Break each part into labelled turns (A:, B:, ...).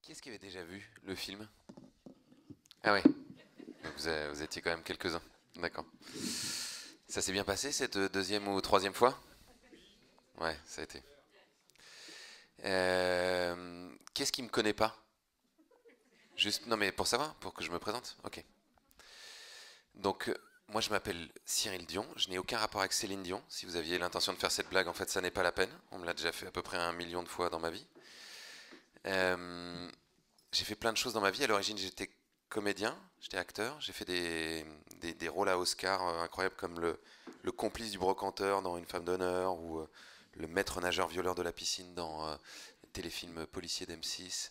A: Qui est-ce qui avait déjà vu le film? Ah ouais, donc vous étiez quand même quelques-uns. D'accord. Ça s'est bien passé cette deuxième ou troisième fois? Ouais, ça a été. Qu'est-ce qui me connaît pas? Juste, non mais pour savoir, pour que je me présente. Ok. Donc moi je m'appelle Cyril Dion. Je n'ai aucun rapport avec Céline Dion. Si vous aviez l'intention de faire cette blague, en fait, ça n'est pas la peine. On me l'a déjà fait à peu près 1 million de fois dans ma vie. Euh, j'ai fait plein de choses dans ma vie. À l'origine, j'étais comédien, j'étais acteur. J'ai fait des rôles à Oscar incroyables comme le complice du brocanteur dans Une femme d'honneur ou le maître nageur violeur de la piscine dans le téléfilm policier d'M6.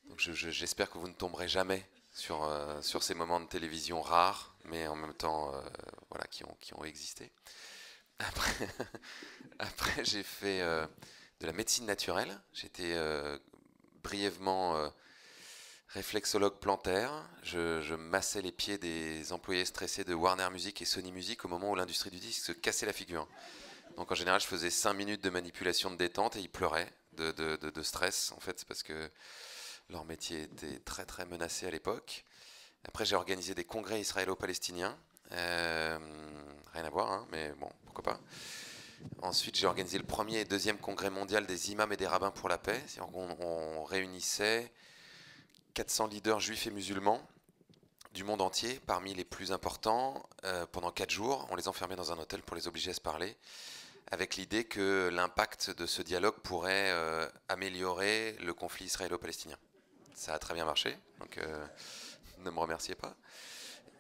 A: Donc j'espère que vous ne tomberez jamais sur ces moments de télévision rares, mais en même temps voilà, qui ont existé. Après, après j'ai fait de la médecine naturelle. J'étais brièvement réflexologue plantaire. Je massais les pieds des employés stressés de Warner Music et Sony Music au moment où l'industrie du disque se cassait la figure. Donc en général, je faisais 5 minutes de manipulation de détente et ils pleuraient de stress. En fait, c'est parce que leur métier était très très menacé à l'époque. Après, j'ai organisé des congrès israélo-palestiniens. Euh, Rien à voir, hein, mais bon, pourquoi pas. Ensuite, j'ai organisé le premier et deuxième congrès mondial des imams et des rabbins pour la paix. On réunissait 400 leaders juifs et musulmans du monde entier, parmi les plus importants, pendant 4 jours. On les enfermait dans un hôtel pour les obliger à se parler, avec l'idée que l'impact de ce dialogue pourrait améliorer le conflit israélo-palestinien. Ça a très bien marché, donc ne me remerciez pas.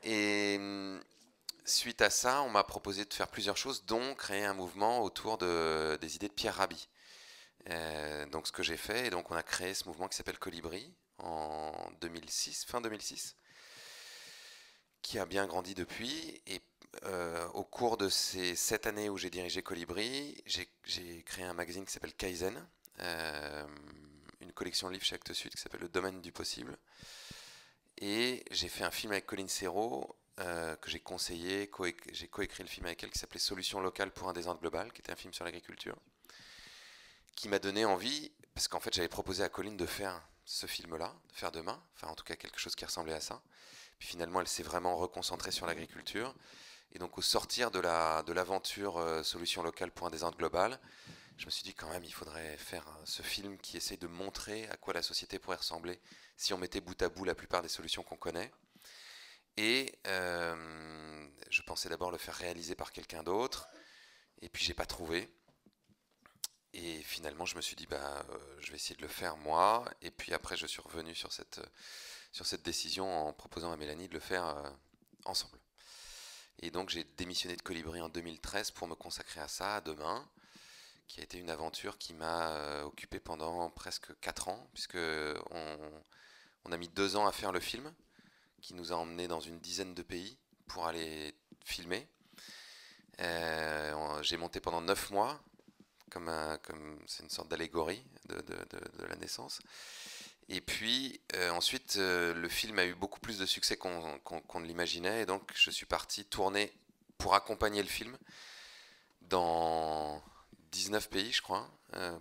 A: Et suite à ça, on m'a proposé de faire plusieurs choses, dont créer un mouvement autour des idées de Pierre Rabhi. Donc ce que j'ai fait, et donc on a créé ce mouvement qui s'appelle Colibri en 2006, fin 2006, qui a bien grandi depuis. Et au cours de ces 7 années où j'ai dirigé Colibri, j'ai créé un magazine qui s'appelle Kaizen, une collection de livres chez Actes Sud qui s'appelle Le Domaine du Possible. Et j'ai fait un film avec Colline Serrault que j'ai conseillé, j'ai coécrit le film avec elle qui s'appelait Solutions locales pour un désordre global, qui était un film sur l'agriculture, qui m'a donné envie, parce qu'en fait j'avais proposé à Colline de faire ce film-là, de faire demain, enfin en tout cas quelque chose qui ressemblait à ça. Puis finalement elle s'est vraiment reconcentrée sur l'agriculture. Et donc au sortir de l'aventure Solutions locales pour un désordre global, je me suis dit quand même il faudrait faire ce film qui essaie de montrer à quoi la société pourrait ressembler si on mettait bout à bout la plupart des solutions qu'on connaît. Et je pensais d'abord le faire réaliser par quelqu'un d'autre, et puis j'ai pas trouvé. Et finalement, je me suis dit, je vais essayer de le faire moi. Et puis après, je suis revenu sur cette décision en proposant à Mélanie de le faire ensemble. Et donc, j'ai démissionné de Colibri en 2013 pour me consacrer à ça, à Demain, qui a été une aventure qui m'a occupé pendant presque 4 ans, puisque on a mis 2 ans à faire le film, qui nous a emmenés dans une dizaine de pays pour aller filmer. J'ai monté pendant 9 mois, comme c'est une sorte d'allégorie de la naissance. Et puis ensuite, le film a eu beaucoup plus de succès qu'on ne l'imaginait, et donc je suis parti tourner pour accompagner le film dans 19 pays, je crois,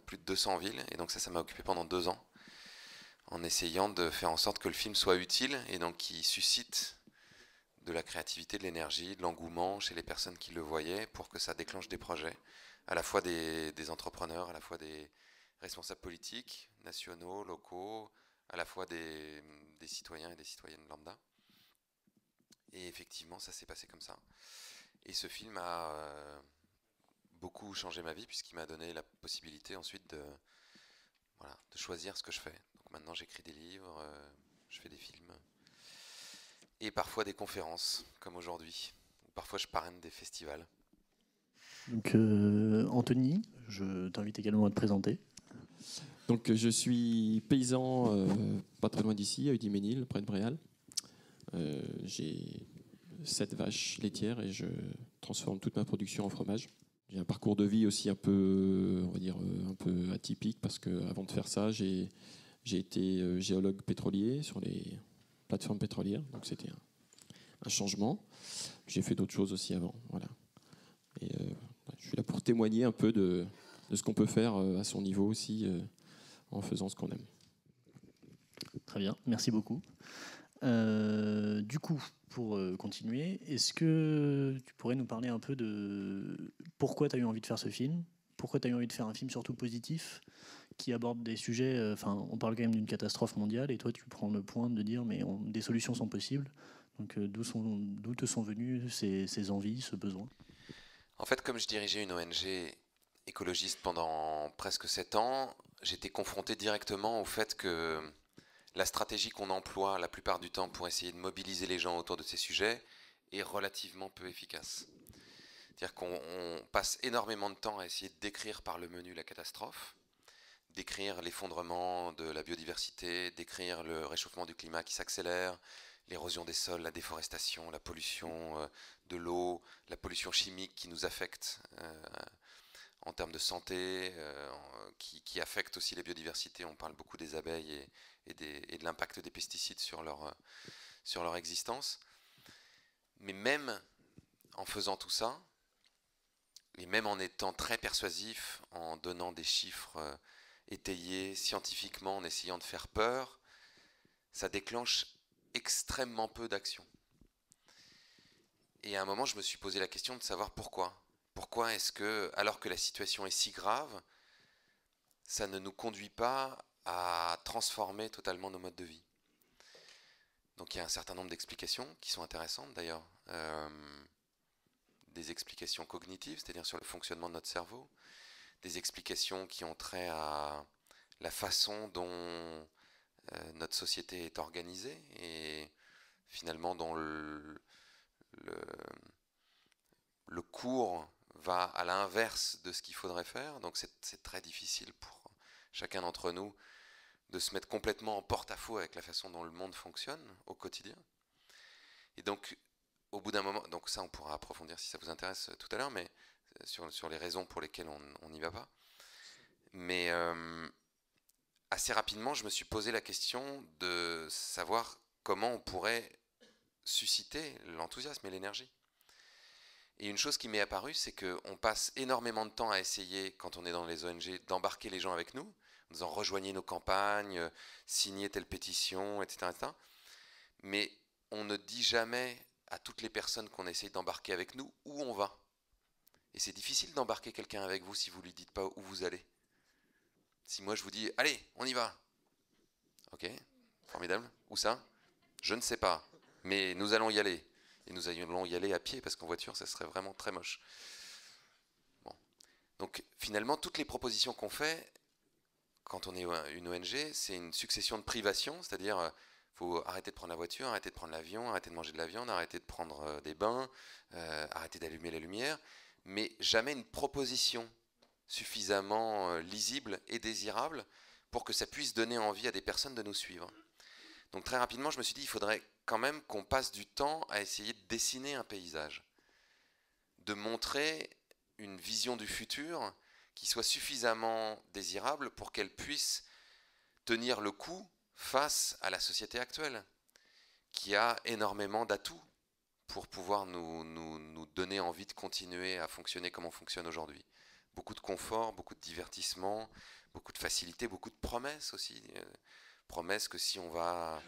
A: plus de 200 villes, et donc ça m'a occupé pendant 2 ans, en essayant de faire en sorte que le film soit utile, et donc qu'il suscite de la créativité, de l'énergie, de l'engouement chez les personnes qui le voyaient, pour que ça déclenche des projets, à la fois des entrepreneurs, à la fois des responsables politiques, nationaux, locaux, à la fois des citoyens et des citoyennes lambda. Et effectivement, ça s'est passé comme ça. Et ce film a beaucoup changé ma vie, puisqu'il m'a donné la possibilité ensuite voilà, de choisir ce que je fais. Donc maintenant, j'écris des livres, je fais des films, et parfois des conférences, comme aujourd'hui. Parfois, je parraine des festivals.
B: Donc, Anthony, je t'invite également à te présenter.
C: Donc, je suis paysan pas très loin d'ici, à Udiménil, près de Bréal. J'ai 7 vaches laitières et je transforme toute ma production en fromage. J'ai un parcours de vie aussi un peu, on va dire, un peu atypique parce qu'avant de faire ça, j'ai été géologue pétrolier sur les plateformes pétrolières. Donc, c'était un changement. J'ai fait d'autres choses aussi avant. Voilà. Et je suis là pour témoigner un peu de ce qu'on peut faire à son niveau aussi en faisant ce qu'on aime.
B: Très bien, merci beaucoup. Du coup, pour continuer, est-ce que tu pourrais nous parler un peu de pourquoi tu as eu envie de faire ce film? Pourquoi tu as eu envie de faire un film surtout positif qui aborde des sujets, on parle quand même d'une catastrophe mondiale et toi tu prends le point de dire mais des solutions sont possibles. Donc d'où te sont venues ces envies, ce besoin?
A: En fait, comme je dirigeais une ONG écologiste pendant presque 7 ans, j'étais confronté directement au fait que la stratégie qu'on emploie la plupart du temps pour essayer de mobiliser les gens autour de ces sujets est relativement peu efficace. C'est-à-dire qu'on passe énormément de temps à essayer de décrire par le menu la catastrophe, décrire l'effondrement de la biodiversité, décrire le réchauffement du climat qui s'accélère, l'érosion des sols, la déforestation, la pollution de l'eau, la pollution chimique qui nous affecte en termes de santé, qui affecte aussi les biodiversités. On parle beaucoup des abeilles et de l'impact des pesticides sur leur existence. Mais même en faisant tout ça, et même en étant très persuasif, en donnant des chiffres étayés scientifiquement, en essayant de faire peur, ça déclenche extrêmement peu d'actions. Et à un moment, je me suis posé la question de savoir pourquoi. Pourquoi est-ce que, alors que la situation est si grave, ça ne nous conduit pas à transformer totalement nos modes de vie? Donc il y a un certain nombre d'explications qui sont intéressantes d'ailleurs. Des explications cognitives, c'est-à-dire sur le fonctionnement de notre cerveau, des explications qui ont trait à la façon dont notre société est organisée et finalement dont le cours va à l'inverse de ce qu'il faudrait faire. Donc c'est très difficile pour chacun d'entre nous de se mettre complètement en porte-à-faux avec la façon dont le monde fonctionne au quotidien. Et donc au bout d'un moment, donc ça on pourra approfondir si ça vous intéresse tout à l'heure, mais sur les raisons pour lesquelles on n'y va pas. Mais assez rapidement, je me suis posé la question de savoir comment on pourrait susciter l'enthousiasme et l'énergie. Et une chose qui m'est apparue, c'est qu'on passe énormément de temps à essayer, quand on est dans les ONG, d'embarquer les gens avec nous, en disant rejoignez nos campagnes, signez telle pétition, etc., etc. Mais on ne dit jamais à toutes les personnes qu'on essaye d'embarquer avec nous où on va. Et c'est difficile d'embarquer quelqu'un avec vous si vous ne lui dites pas où vous allez. Si moi je vous dis, allez, on y va. Ok, formidable. Où ça? Je ne sais pas, mais nous allons y aller. Et nous allons y aller à pied, parce qu'en voiture, ça serait vraiment très moche. Bon. Donc finalement, toutes les propositions qu'on fait, quand on est une ONG, c'est une succession de privations, c'est-à-dire faut arrêter de prendre la voiture, arrêter de prendre l'avion, arrêter de manger de la viande, arrêter de prendre des bains, arrêter d'allumer la lumière, mais jamais une proposition suffisamment lisible et désirable pour que ça puisse donner envie à des personnes de nous suivre. Donc très rapidement, je me suis dit, il faudrait quand même qu'on passe du temps à essayer de dessiner un paysage, de montrer une vision du futur qui soit suffisamment désirable pour qu'elle puisse tenir le coup face à la société actuelle, qui a énormément d'atouts pour pouvoir nous donner envie de continuer à fonctionner comme on fonctionne aujourd'hui. Beaucoup de confort, beaucoup de divertissement, beaucoup de facilité, beaucoup de promesses aussi. Promesses que si on va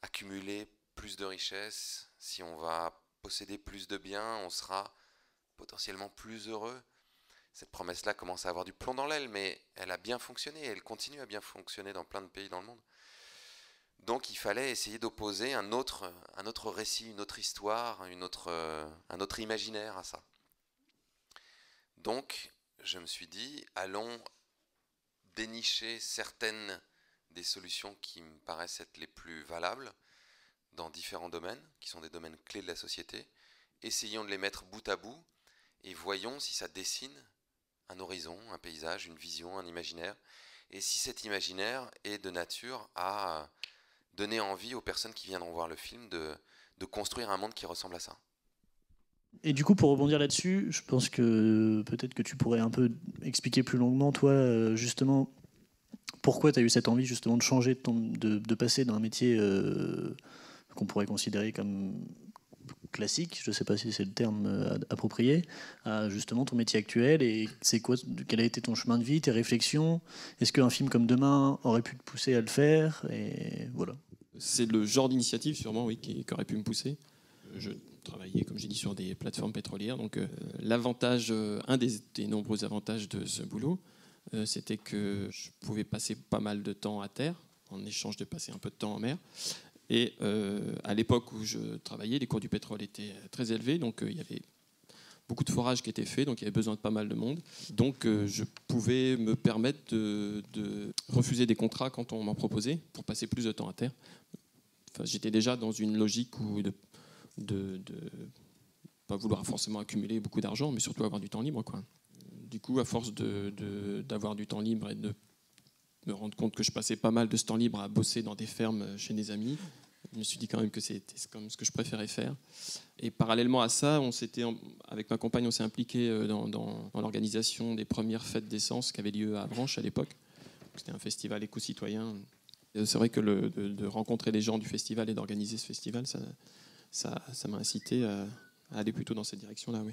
A: accumuler plus de richesses, si on va posséder plus de biens, on sera potentiellement plus heureux. Cette promesse-là commence à avoir du plomb dans l'aile, mais elle a bien fonctionné, et elle continue à bien fonctionner dans plein de pays dans le monde. Donc il fallait essayer d'opposer un autre récit, une autre histoire, un autre imaginaire à ça. Donc je me suis dit, allons dénicher certaines des solutions qui me paraissent être les plus valables dans différents domaines, qui sont des domaines clés de la société. Essayons de les mettre bout à bout et voyons si ça dessine un horizon, un paysage, une vision, un imaginaire, et si cet imaginaire est de nature à donner envie aux personnes qui viendront voir le film de construire un monde qui ressemble à ça.
B: Et du coup, pour rebondir là-dessus, je pense que peut-être que tu pourrais un peu expliquer plus longuement, toi, justement, pourquoi tu as eu cette envie justement de changer, de passer d'un métier qu'on pourrait considérer comme classique, je ne sais pas si c'est le terme approprié, à justement ton métier actuel, et quel a été ton chemin de vie, tes réflexions? Est-ce qu'un film comme Demain aurait pu te pousser à le faire? Et voilà.
C: C'est le genre d'initiative sûrement, oui, qui aurait pu me pousser. Je travaillais, comme j'ai dit, sur des plateformes pétrolières. Donc l'avantage, un des nombreux avantages de ce boulot, c'était que je pouvais passer pas mal de temps à terre, en échange de passer un peu de temps en mer. Et à l'époque où je travaillais, les cours du pétrole étaient très élevés, donc il y avait beaucoup de forages qui étaient faits, donc il y avait besoin de pas mal de monde. Donc je pouvais me permettre de refuser des contrats quand on m'en proposait pour passer plus de temps à terre. Enfin, j'étais déjà dans une logique où de pas vouloir forcément accumuler beaucoup d'argent, mais surtout avoir du temps libre, quoi. Du coup, à force d'avoir du temps libre et de me rendre compte que je passais pas mal de ce temps libre à bosser dans des fermes chez des amis, je me suis dit quand même que c'était quand même ce que je préférais faire. Et parallèlement à ça, avec ma compagne, on s'est impliqué dans l'organisation des premières fêtes d'essence qui avaient lieu à Avranches à l'époque. C'était un festival éco-citoyen. C'est vrai que de rencontrer les gens du festival et d'organiser ce festival, ça m'a incité à aller plutôt dans cette direction-là, oui.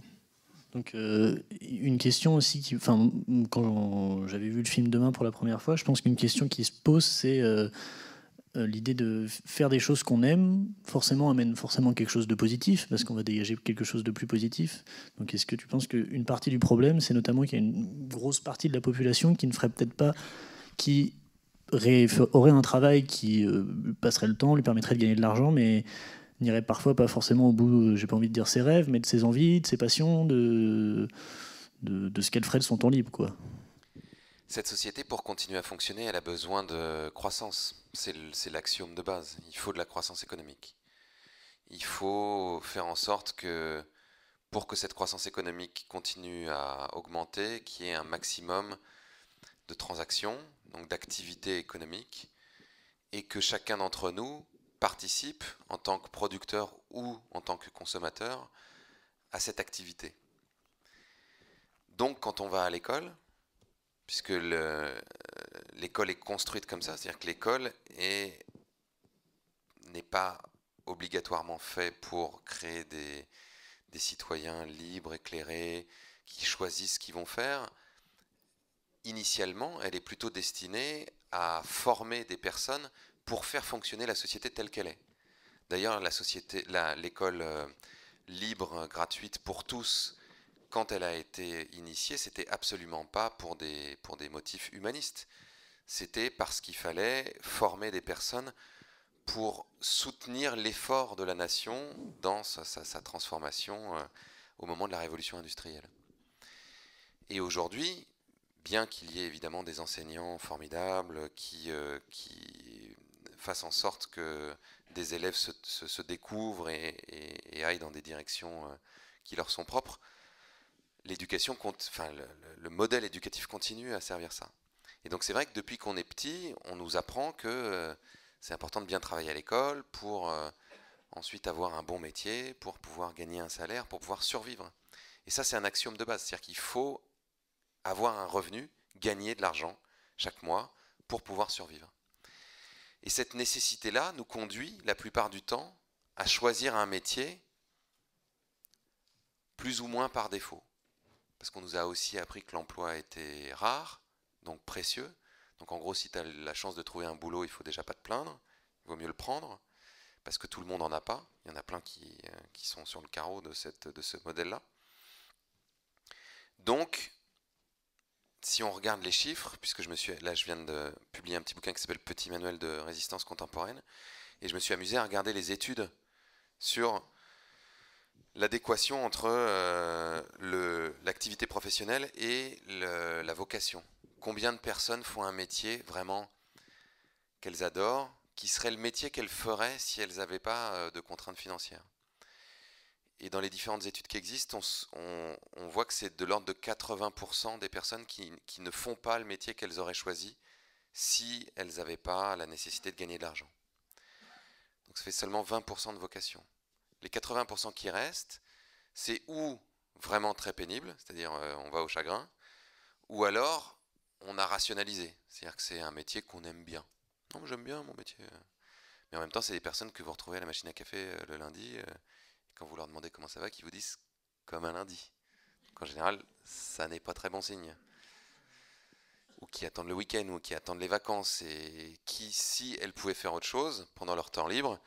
B: Donc une question aussi, quand j'avais vu le film Demain pour la première fois, je pense qu'une question qui se pose, c'est l'idée de faire des choses qu'on aime, amène forcément quelque chose de positif, parce qu'on va dégager quelque chose de plus positif. Donc est-ce que tu penses qu'une partie du problème, c'est notamment qu'il y a une grosse partie de la population qui ne ferait peut-être pas, qui aurait un travail qui passerait le temps, lui permettrait de gagner de l'argent, mais n'irait parfois pas forcément au bout, j'ai pas envie de dire ses rêves, mais de ses envies, de ses passions, de ce qu'elle ferait de son temps libre, quoi.
A: Cette société, pour continuer à fonctionner, elle a besoin de croissance. C'est l'axiome de base. Il faut de la croissance économique. Il faut faire en sorte que, pour que cette croissance économique continue à augmenter, qu'il y ait un maximum de transactions, donc d'activités économiques, et que chacun d'entre nous participe, en tant que producteur ou en tant que consommateur, à cette activité. Donc quand on va à l'école, puisque l'école est construite comme ça, c'est-à-dire que l'école n'est pas obligatoirement faite pour créer des citoyens libres, éclairés, qui choisissent ce qu'ils vont faire. Initialement, elle est plutôt destinée à former des personnes pour faire fonctionner la société telle qu'elle est. D'ailleurs, l'école libre, gratuite pour tous, quand elle a été initiée, c'était absolument pas pour des motifs humanistes. C'était parce qu'il fallait former des personnes pour soutenir l'effort de la nation dans sa transformation au moment de la révolution industrielle. Et aujourd'hui, bien qu'il y ait évidemment des enseignants formidables qui fassent en sorte que des élèves se découvrent et aillent dans des directions qui leur sont propres, l'éducation le modèle éducatif continue à servir ça. Et donc c'est vrai que depuis qu'on est petit, on nous apprend que c'est important de bien travailler à l'école pour ensuite avoir un bon métier, pour pouvoir gagner un salaire, pour pouvoir survivre. Et ça, c'est un axiome de base, c'est-à-dire qu'il faut avoir un revenu, gagner de l'argent chaque mois pour pouvoir survivre. Et cette nécessité-là nous conduit la plupart du temps à choisir un métier plus ou moins par défaut. Parce qu'on nous a aussi appris que l'emploi était rare, donc précieux. Donc en gros, si tu as la chance de trouver un boulot, il ne faut déjà pas te plaindre, il vaut mieux le prendre, parce que tout le monde n'en a pas. Il y en a plein qui sont sur le carreau de ce modèle-là. Donc, si on regarde les chiffres, puisque je viens de publier un petit bouquin qui s'appelle Petit manuel de résistance contemporaine, et je me suis amusé à regarder les études sur l'adéquation entre l'activité professionnelle et la vocation. Combien de personnes font un métier vraiment qu'elles adorent, qui serait le métier qu'elles feraient si elles n'avaient pas de contraintes financières. Et dans les différentes études qui existent, on voit que c'est de l'ordre de 80% des personnes qui ne font pas le métier qu'elles auraient choisi si elles n'avaient pas la nécessité de gagner de l'argent. Donc ça fait seulement 20% de vocation. Les 80% qui restent, c'est ou vraiment très pénible, c'est-à-dire on va au chagrin, ou alors on a rationalisé, c'est-à-dire que c'est un métier qu'on aime bien. Non, j'aime bien mon métier. Mais en même temps, c'est des personnes que vous retrouvez à la machine à café le lundi, Quand vous leur demandez comment ça va, qu'ils vous disent comme un lundi. Donc, en général, ça n'est pas très bon signe. Ou qui attendent le week-end, ou qui attendent les vacances, et qui, si elles pouvaient faire autre chose pendant leur temps libre,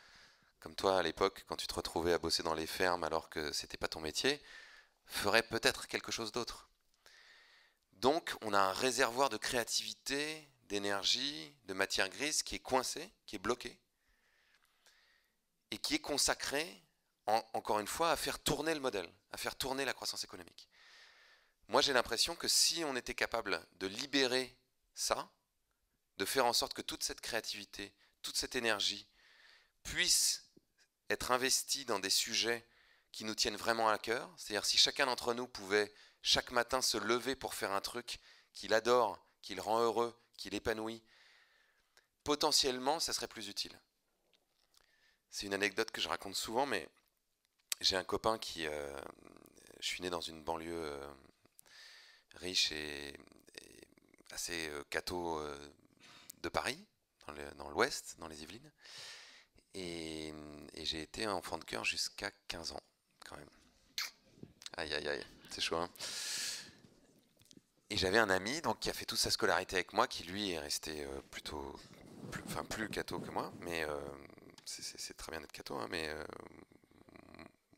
A: comme toi à l'époque, quand tu te retrouvais à bosser dans les fermes alors que c'était pas ton métier, feraient peut-être quelque chose d'autre. Donc, on a un réservoir de créativité, d'énergie, de matière grise qui est coincé, qui est bloqué, et qui est consacré, encore une fois, à faire tourner le modèle, à faire tourner la croissance économique. Moi, j'ai l'impression que si on était capable de libérer ça, de faire en sorte que toute cette créativité, toute cette énergie puisse être investie dans des sujets qui nous tiennent vraiment à cœur, c'est-à-dire si chacun d'entre nous pouvait chaque matin se lever pour faire un truc qu'il adore, qui le rend heureux, qui l'épanouit, potentiellement, ça serait plus utile. C'est une anecdote que je raconte souvent, mais j'ai un copain qui... je suis né dans une banlieue riche et assez catho de Paris, dans l'ouest, dans les Yvelines. Et j'ai été enfant de cœur jusqu'à 15 ans, quand même. Aïe, aïe, aïe, c'est chaud, hein. Et j'avais un ami donc, qui a fait toute sa scolarité avec moi, qui lui est resté plus catho que moi, mais c'est très bien d'être catho, hein, mais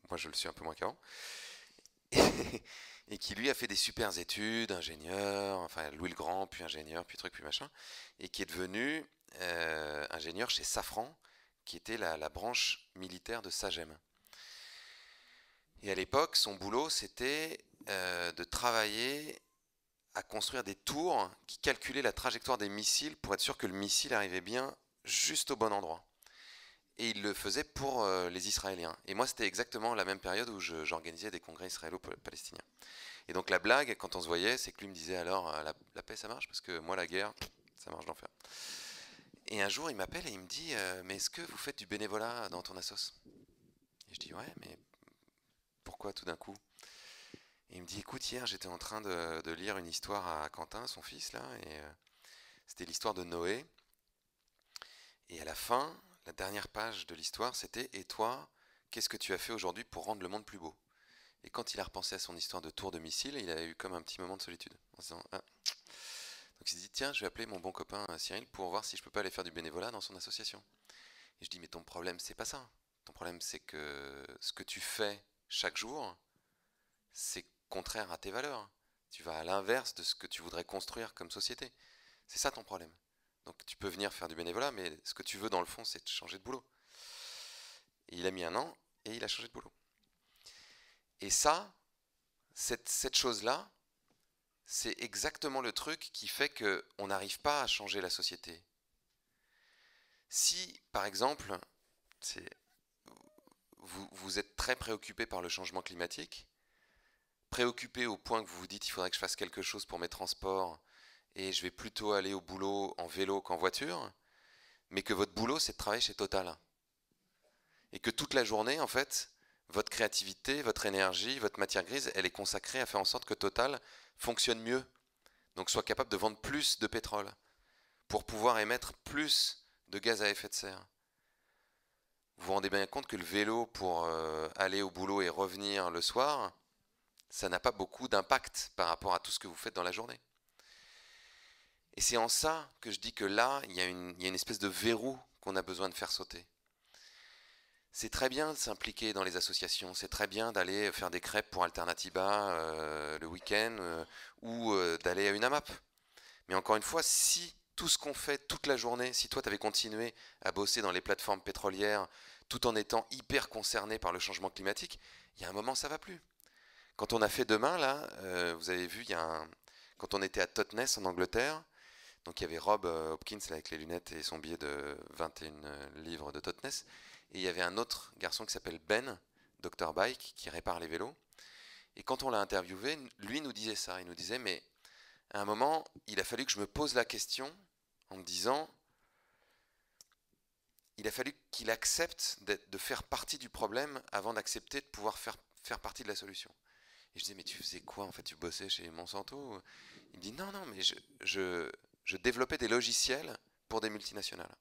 A: moi je le suis un peu moins qu'avant. Et qui lui a fait des super études, ingénieur, enfin Louis le Grand, puis ingénieur, puis truc, puis machin, et qui est devenu ingénieur chez Safran, qui était la branche militaire de Sagem. Et à l'époque, son boulot, c'était de travailler à construire des tours qui calculaient la trajectoire des missiles pour être sûr que le missile arrivait bien juste au bon endroit. Et il le faisait pour les Israéliens. Et moi, c'était exactement la même période où j'organisais des congrès israélo-palestiniens. Et donc la blague, quand on se voyait, c'est que lui me disait alors, la paix, ça marche, parce que moi, la guerre, ça marche d'enfer. Et un jour, il m'appelle et il me dit, mais est-ce que vous faites du bénévolat dans ton assos? Et je dis, ouais, mais pourquoi tout d'un coup? Et il me dit, écoute, hier, j'étais en train de lire une histoire à Quentin, son fils, là, et c'était l'histoire de Noé. Et à la fin, la dernière page de l'histoire, c'était « Et toi, qu'est-ce que tu as fait aujourd'hui pour rendre le monde plus beau ?» Et quand il a repensé à son histoire de tour de missile, il a eu comme un petit moment de solitude. En se disant, ah. Donc il s'est dit, tiens, je vais appeler mon bon copain Cyril pour voir si je peux pas aller faire du bénévolat dans son association. Et je dis, mais ton problème, c'est pas ça. Ton problème, c'est que ce que tu fais chaque jour, c'est contraire à tes valeurs. Tu vas à l'inverse de ce que tu voudrais construire comme société. C'est ça ton problème. Donc tu peux venir faire du bénévolat, mais ce que tu veux dans le fond, c'est de changer de boulot. Et il a mis 1 an et il a changé de boulot. Et ça, cette chose-là, c'est exactement le truc qui fait qu'on n'arrive pas à changer la société. Si, par exemple, vous êtes très préoccupé par le changement climatique, préoccupé au point que vous vous dites il faudrait que je fasse quelque chose pour mes transports et je vais plutôt aller au boulot en vélo qu'en voiture, mais que votre boulot c'est de travailler chez Total. Et que toute la journée, en fait, votre créativité, votre énergie, votre matière grise, elle est consacrée à faire en sorte que Total fonctionne mieux. Donc soit capable de vendre plus de pétrole pour pouvoir émettre plus de gaz à effet de serre. Vous vous rendez bien compte que le vélo pour aller au boulot et revenir le soir, ça n'a pas beaucoup d'impact par rapport à tout ce que vous faites dans la journée. Et c'est en ça que je dis que là, il y a une espèce de verrou qu'on a besoin de faire sauter. C'est très bien de s'impliquer dans les associations, c'est très bien d'aller faire des crêpes pour Alternatiba le week-end ou d'aller à une AMAP. Mais encore une fois, si tout ce qu'on fait toute la journée, si toi tu avais continué à bosser dans les plateformes pétrolières tout en étant hyper concerné par le changement climatique, il y a un moment ça va plus. Quand on a fait Demain, là, vous avez vu, quand on était à Totnes en Angleterre, donc il y avait Rob Hopkins là, avec les lunettes et son billet de 21 livres de Totnes, et il y avait un autre garçon qui s'appelle Ben, Dr Bike, qui répare les vélos. Et quand on l'a interviewé, lui nous disait ça, il nous disait, mais à un moment, il a fallu que je me pose la question en me disant, il a fallu qu'il accepte de faire partie du problème avant d'accepter de pouvoir faire partie de la solution. Et je disais, mais tu faisais quoi en fait? Tu bossais chez Monsanto? Il me dit, non, mais je développais des logiciels pour des multinationales.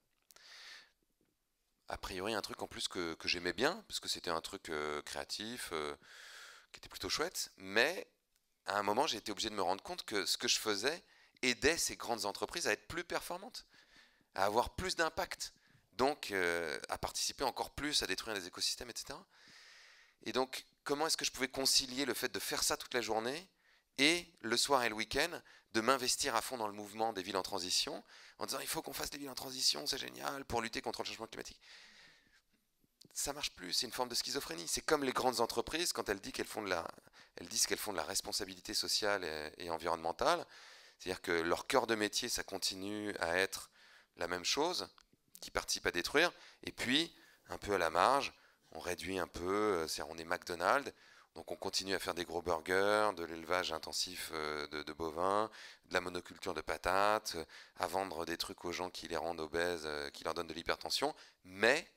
A: a priori un truc en plus que j'aimais bien, parce que c'était un truc créatif, qui était plutôt chouette, mais à un moment j'ai été obligé de me rendre compte que ce que je faisais aidait ces grandes entreprises à être plus performantes, à avoir plus d'impact, donc à participer encore plus, à détruire les écosystèmes, etc. Et donc, comment est-ce que je pouvais concilier le fait de faire ça toute la journée et le soir et le week-end, de m'investir à fond dans le mouvement des villes en transition, en disant il faut qu'on fasse des villes en transition, c'est génial, pour lutter contre le changement climatique. Ça marche plus, c'est une forme de schizophrénie. C'est comme les grandes entreprises, quand elles disent qu'elles font de la responsabilité sociale et environnementale, c'est-à-dire que leur cœur de métier, ça continue à être la même chose, qui participe à détruire, et puis, un peu à la marge, on réduit un peu, on est McDonald's, donc on continue à faire des gros burgers, de l'élevage intensif de bovins, de la monoculture de patates, à vendre des trucs aux gens qui les rendent obèses, qui leur donnent de l'hypertension, mais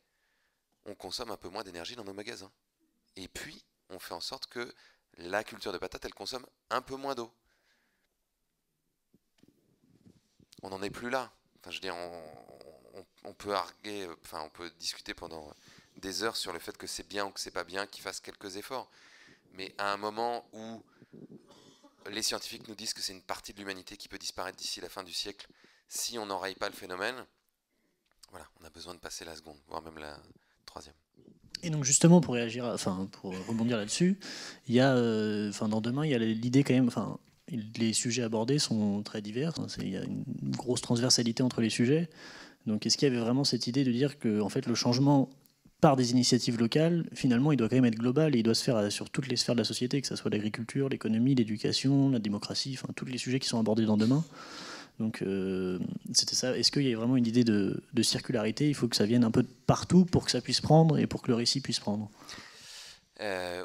A: on consomme un peu moins d'énergie dans nos magasins. Et puis, on fait en sorte que la culture de patates, elle consomme un peu moins d'eau. On n'en est plus là. Enfin, je veux dire, on peut arguer, on peut discuter pendant des heures sur le fait que c'est bien ou que c'est pas bien qu'ils fassent quelques efforts. Mais à un moment où les scientifiques nous disent que c'est une partie de l'humanité qui peut disparaître d'ici la fin du siècle, si on n'enraye pas le phénomène, voilà, on a besoin de passer la seconde, voire même la troisième.
B: Et donc justement pour réagir, pour rebondir là-dessus, il y a, dans Demain, il y a l'idée quand même, les sujets abordés sont très divers. Il y a une grosse transversalité entre les sujets. Donc est-ce qu'il y avait vraiment cette idée de dire que en fait le changement par des initiatives locales, finalement, il doit quand même être global et il doit se faire sur toutes les sphères de la société, que ce soit l'agriculture, l'économie, l'éducation, la démocratie, tous les sujets qui sont abordés dans Demain. Donc c'était ça. Est-ce qu'il y a vraiment une idée de circularité? Il faut que ça vienne un peu de partout pour que ça puisse prendre et pour que le récit puisse prendre.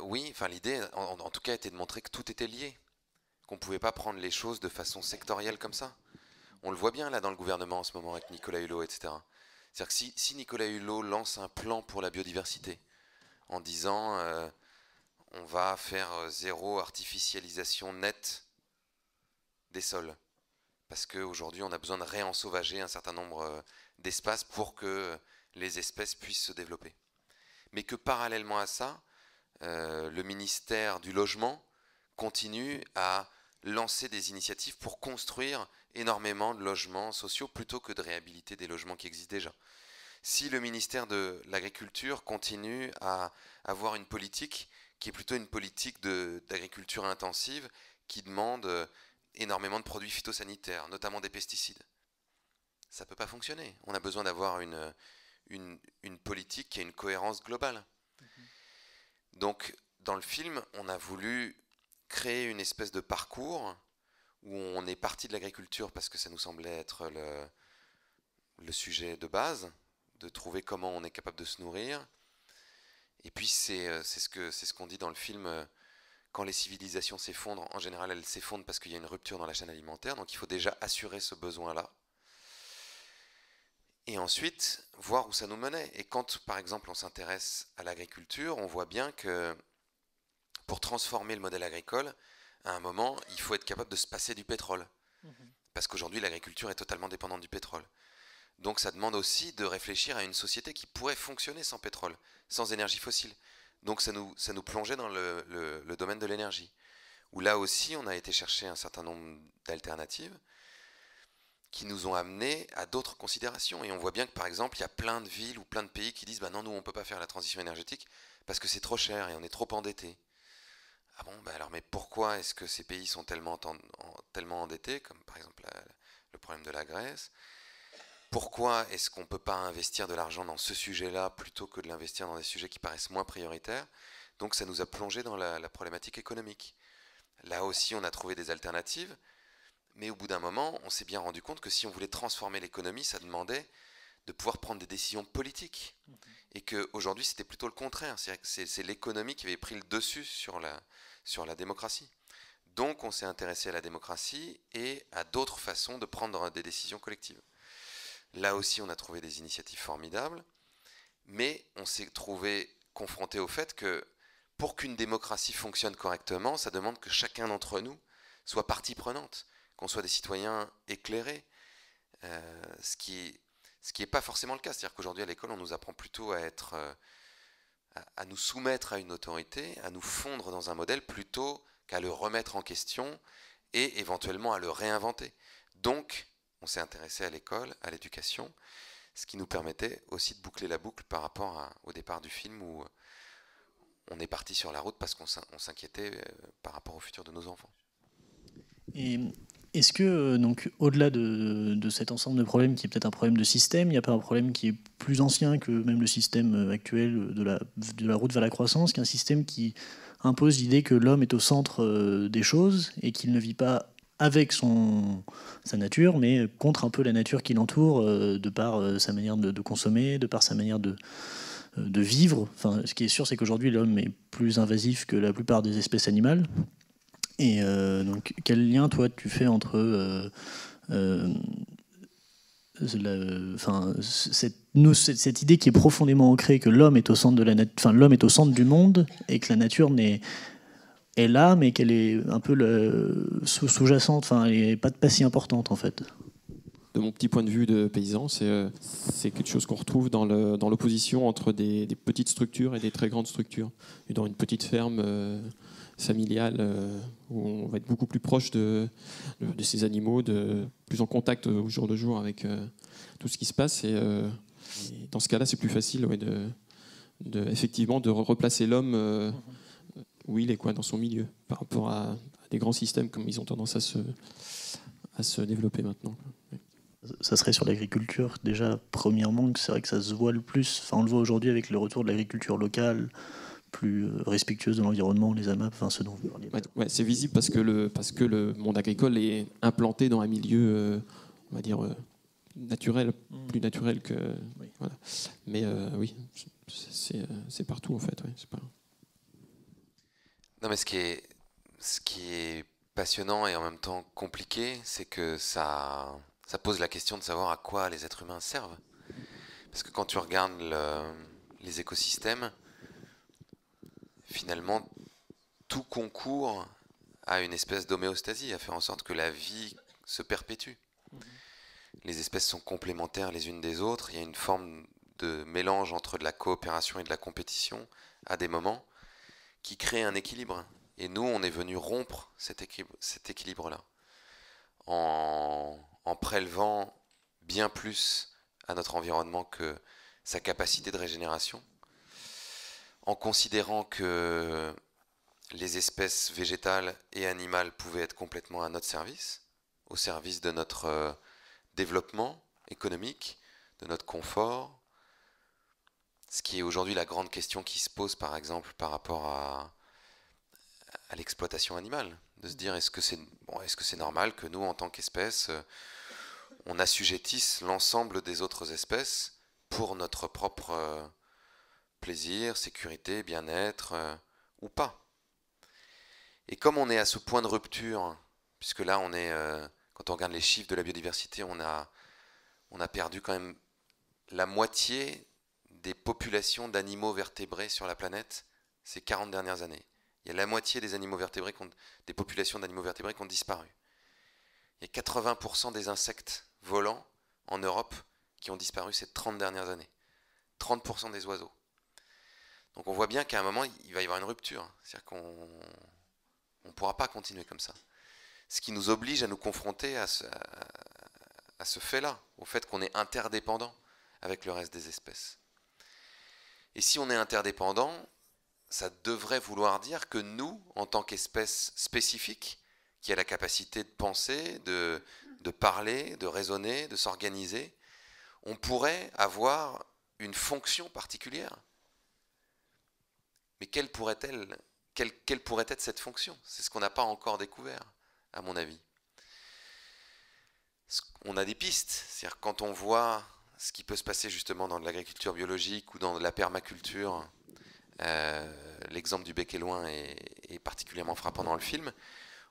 A: Oui, l'idée, en tout cas, était de montrer que tout était lié, qu'on ne pouvait pas prendre les choses de façon sectorielle comme ça. On le voit bien là dans le gouvernement en ce moment avec Nicolas Hulot, etc. C'est-à-dire que si Nicolas Hulot lance un plan pour la biodiversité en disant on va faire zéro artificialisation nette des sols, parce qu'aujourd'hui on a besoin de réensauvager un certain nombre d'espaces pour que les espèces puissent se développer. Mais que parallèlement à ça, le ministère du Logement continue à lancer des initiatives pour construire énormément de logements sociaux plutôt que de réhabiliter des logements qui existent déjà. Si le ministère de l'Agriculture continue à avoir une politique qui est plutôt une politique d'agriculture intensive qui demande énormément de produits phytosanitaires, notamment des pesticides, ça ne peut pas fonctionner. On a besoin d'avoir une politique qui a une cohérence globale. Donc, dans le film, on a voulu créer une espèce de parcours où on est parti de l'agriculture parce que ça nous semblait être le sujet de base, de trouver comment on est capable de se nourrir. Et puis c'est ce qu'on dit dans le film, quand les civilisations s'effondrent, en général elles s'effondrent parce qu'il y a une rupture dans la chaîne alimentaire, donc il faut déjà assurer ce besoin-là. Et ensuite, voir où ça nous menait. Et quand, par exemple, on s'intéresse à l'agriculture, on voit bien que pour transformer le modèle agricole, à un moment, il faut être capable de se passer du pétrole. Parce qu'aujourd'hui, l'agriculture est totalement dépendante du pétrole. Donc ça demande aussi de réfléchir à une société qui pourrait fonctionner sans pétrole, sans énergie fossile. Donc ça nous plongeait dans le domaine de l'énergie, où là aussi, on a été chercher un certain nombre d'alternatives qui nous ont amenés à d'autres considérations. Et on voit bien que, par exemple, il y a plein de villes ou plein de pays qui disent « non, nous, on ne peut pas faire la transition énergétique parce que c'est trop cher et on est trop endetté ». Ah bon, alors mais pourquoi est-ce que ces pays sont tellement endettés, comme par exemple le problème de la Grèce? Pourquoi est-ce qu'on ne peut pas investir de l'argent dans ce sujet-là plutôt que de l'investir dans des sujets qui paraissent moins prioritaires? Donc ça nous a plongé dans la problématique économique. Là aussi, on a trouvé des alternatives, mais au bout d'un moment, on s'est bien rendu compte que si on voulait transformer l'économie, ça demandait de pouvoir prendre des décisions politiques. Et qu'aujourd'hui, c'était plutôt le contraire. C'est l'économie qui avait pris le dessus sur la démocratie. Donc, on s'est intéressé à la démocratie et à d'autres façons de prendre des décisions collectives. Là aussi, on a trouvé des initiatives formidables, mais on s'est trouvé confronté au fait que pour qu'une démocratie fonctionne correctement, ça demande que chacun d'entre nous soit partie prenante, qu'on soit des citoyens éclairés, ce qui Ce qui n'est pas forcément le cas. C'est-à-dire qu'aujourd'hui, à l'école, on nous apprend plutôt à être, à nous soumettre à une autorité, à nous fondre dans un modèle, plutôt qu'à le remettre en question et éventuellement à le réinventer. Donc, on s'est intéressé à l'école, à l'éducation, ce qui nous permettait aussi de boucler la boucle par rapport au départ du film où on est parti sur la route parce qu'on s'inquiétait par rapport au futur de nos enfants.
B: Et est-ce que, donc, au-delà de cet ensemble de problèmes qui est peut-être un problème de système, il n'y a pas un problème qui est plus ancien que même le système actuel de la route vers la croissance, qui est un système qui impose l'idée que l'homme est au centre des choses et qu'il ne vit pas avec sa nature, mais contre un peu la nature qui l'entoure, de par sa manière de consommer, de par sa manière de vivre. Enfin, ce qui est sûr, c'est qu'aujourd'hui, l'homme est plus invasif que la plupart des espèces animales. Et donc, quel lien, toi, tu fais entre cette idée qui est profondément ancrée que l'homme est au centre l'homme est au centre du monde et que la nature est là, mais qu'elle est un peu sous-jacente, enfin, elle n'est pas si importante en fait.
C: De mon petit point de vue de paysan, c'est quelque chose qu'on retrouve dans l'opposition entre des petites structures et des très grandes structures. Et dans une petite ferme familiale où on va être beaucoup plus proche de ces animaux, plus en contact au jour le jour avec tout ce qui se passe. Et dans ce cas-là, c'est plus facile effectivement de replacer l'homme où il est, dans son milieu, par rapport à des grands systèmes comme ils ont tendance à se développer maintenant.
B: Ça serait sur l'agriculture, déjà, premièrement, c'est vrai que ça se voit le plus. Enfin, on le voit aujourd'hui avec le retour de l'agriculture locale, plus respectueuse de l'environnement, les AMAP, enfin ce dont vous parliez.
C: Ouais, c'est visible parce que le monde agricole est implanté dans un milieu, on va dire, naturel, plus naturel que... Oui. Voilà. Mais oui, c'est partout en fait. Ouais, c'est pas...
A: Non, mais ce qui est passionnant et en même temps compliqué, c'est que ça pose la question de savoir à quoi les êtres humains servent. Parce que quand tu regardes les écosystèmes, finalement, tout concourt à une espèce d'homéostasie, à faire en sorte que la vie se perpétue. Les espèces sont complémentaires les unes des autres, il y a une forme de mélange entre de la coopération et de la compétition à des moments qui crée un équilibre. Et nous, on est venu rompre cet équilibre-là en prélevant bien plus à notre environnement que sa capacité de régénération, en considérant que les espèces végétales et animales pouvaient être complètement à notre service, au service de notre développement économique, de notre confort. Ce qui est aujourd'hui la grande question qui se pose, par exemple, par rapport à l'exploitation animale. De se dire, est-ce que c'est normal que nous, en tant qu'espèce, on assujettisse l'ensemble des autres espèces pour notre propre plaisir, sécurité, bien-être, ou pas. Et comme on est à ce point de rupture, puisque là, quand on regarde les chiffres de la biodiversité, on a perdu quand même la moitié des populations d'animaux vertébrés sur la planète ces 40 dernières années. Il y a la moitié des animaux vertébrés, des populations d'animaux vertébrés qui ont disparu. Il y a 80% des insectes volants en Europe qui ont disparu ces 30 dernières années. 30% des oiseaux. Donc on voit bien qu'à un moment, il va y avoir une rupture. C'est-à-dire qu'on ne pourra pas continuer comme ça. Ce qui nous oblige à nous confronter à ce fait-là, au fait qu'on est interdépendant avec le reste des espèces. Et si on est interdépendant, ça devrait vouloir dire que nous, en tant qu'espèce spécifique, qui a la capacité de penser, de parler, de raisonner, de s'organiser, on pourrait avoir une fonction particulière. Mais quelle pourrait être cette fonction ? C'est ce qu'on n'a pas encore découvert, à mon avis. On a des pistes, c'est-à-dire quand on voit ce qui peut se passer justement dans de l'agriculture biologique ou dans de la permaculture, l'exemple du bec et loin est particulièrement frappant dans le film.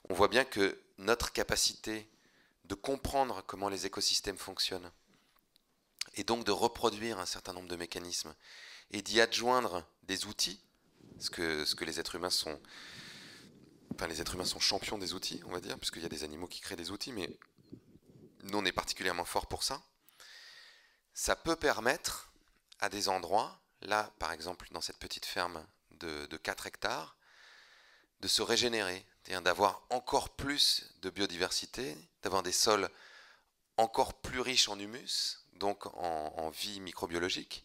A: On voit bien que notre capacité de comprendre comment les écosystèmes fonctionnent et donc de reproduire un certain nombre de mécanismes et d'y adjoindre des outils, ce que les êtres humains sont... Enfin, les êtres humains sont champions des outils, on va dire, puisqu'il y a des animaux qui créent des outils, mais nous, on est particulièrement forts pour ça. ça peut permettre à des endroits, là par exemple dans cette petite ferme de 4 hectares, de se régénérer, c'est-à-dire d'avoir encore plus de biodiversité, d'avoir des sols encore plus riches en humus, donc en vie microbiologique,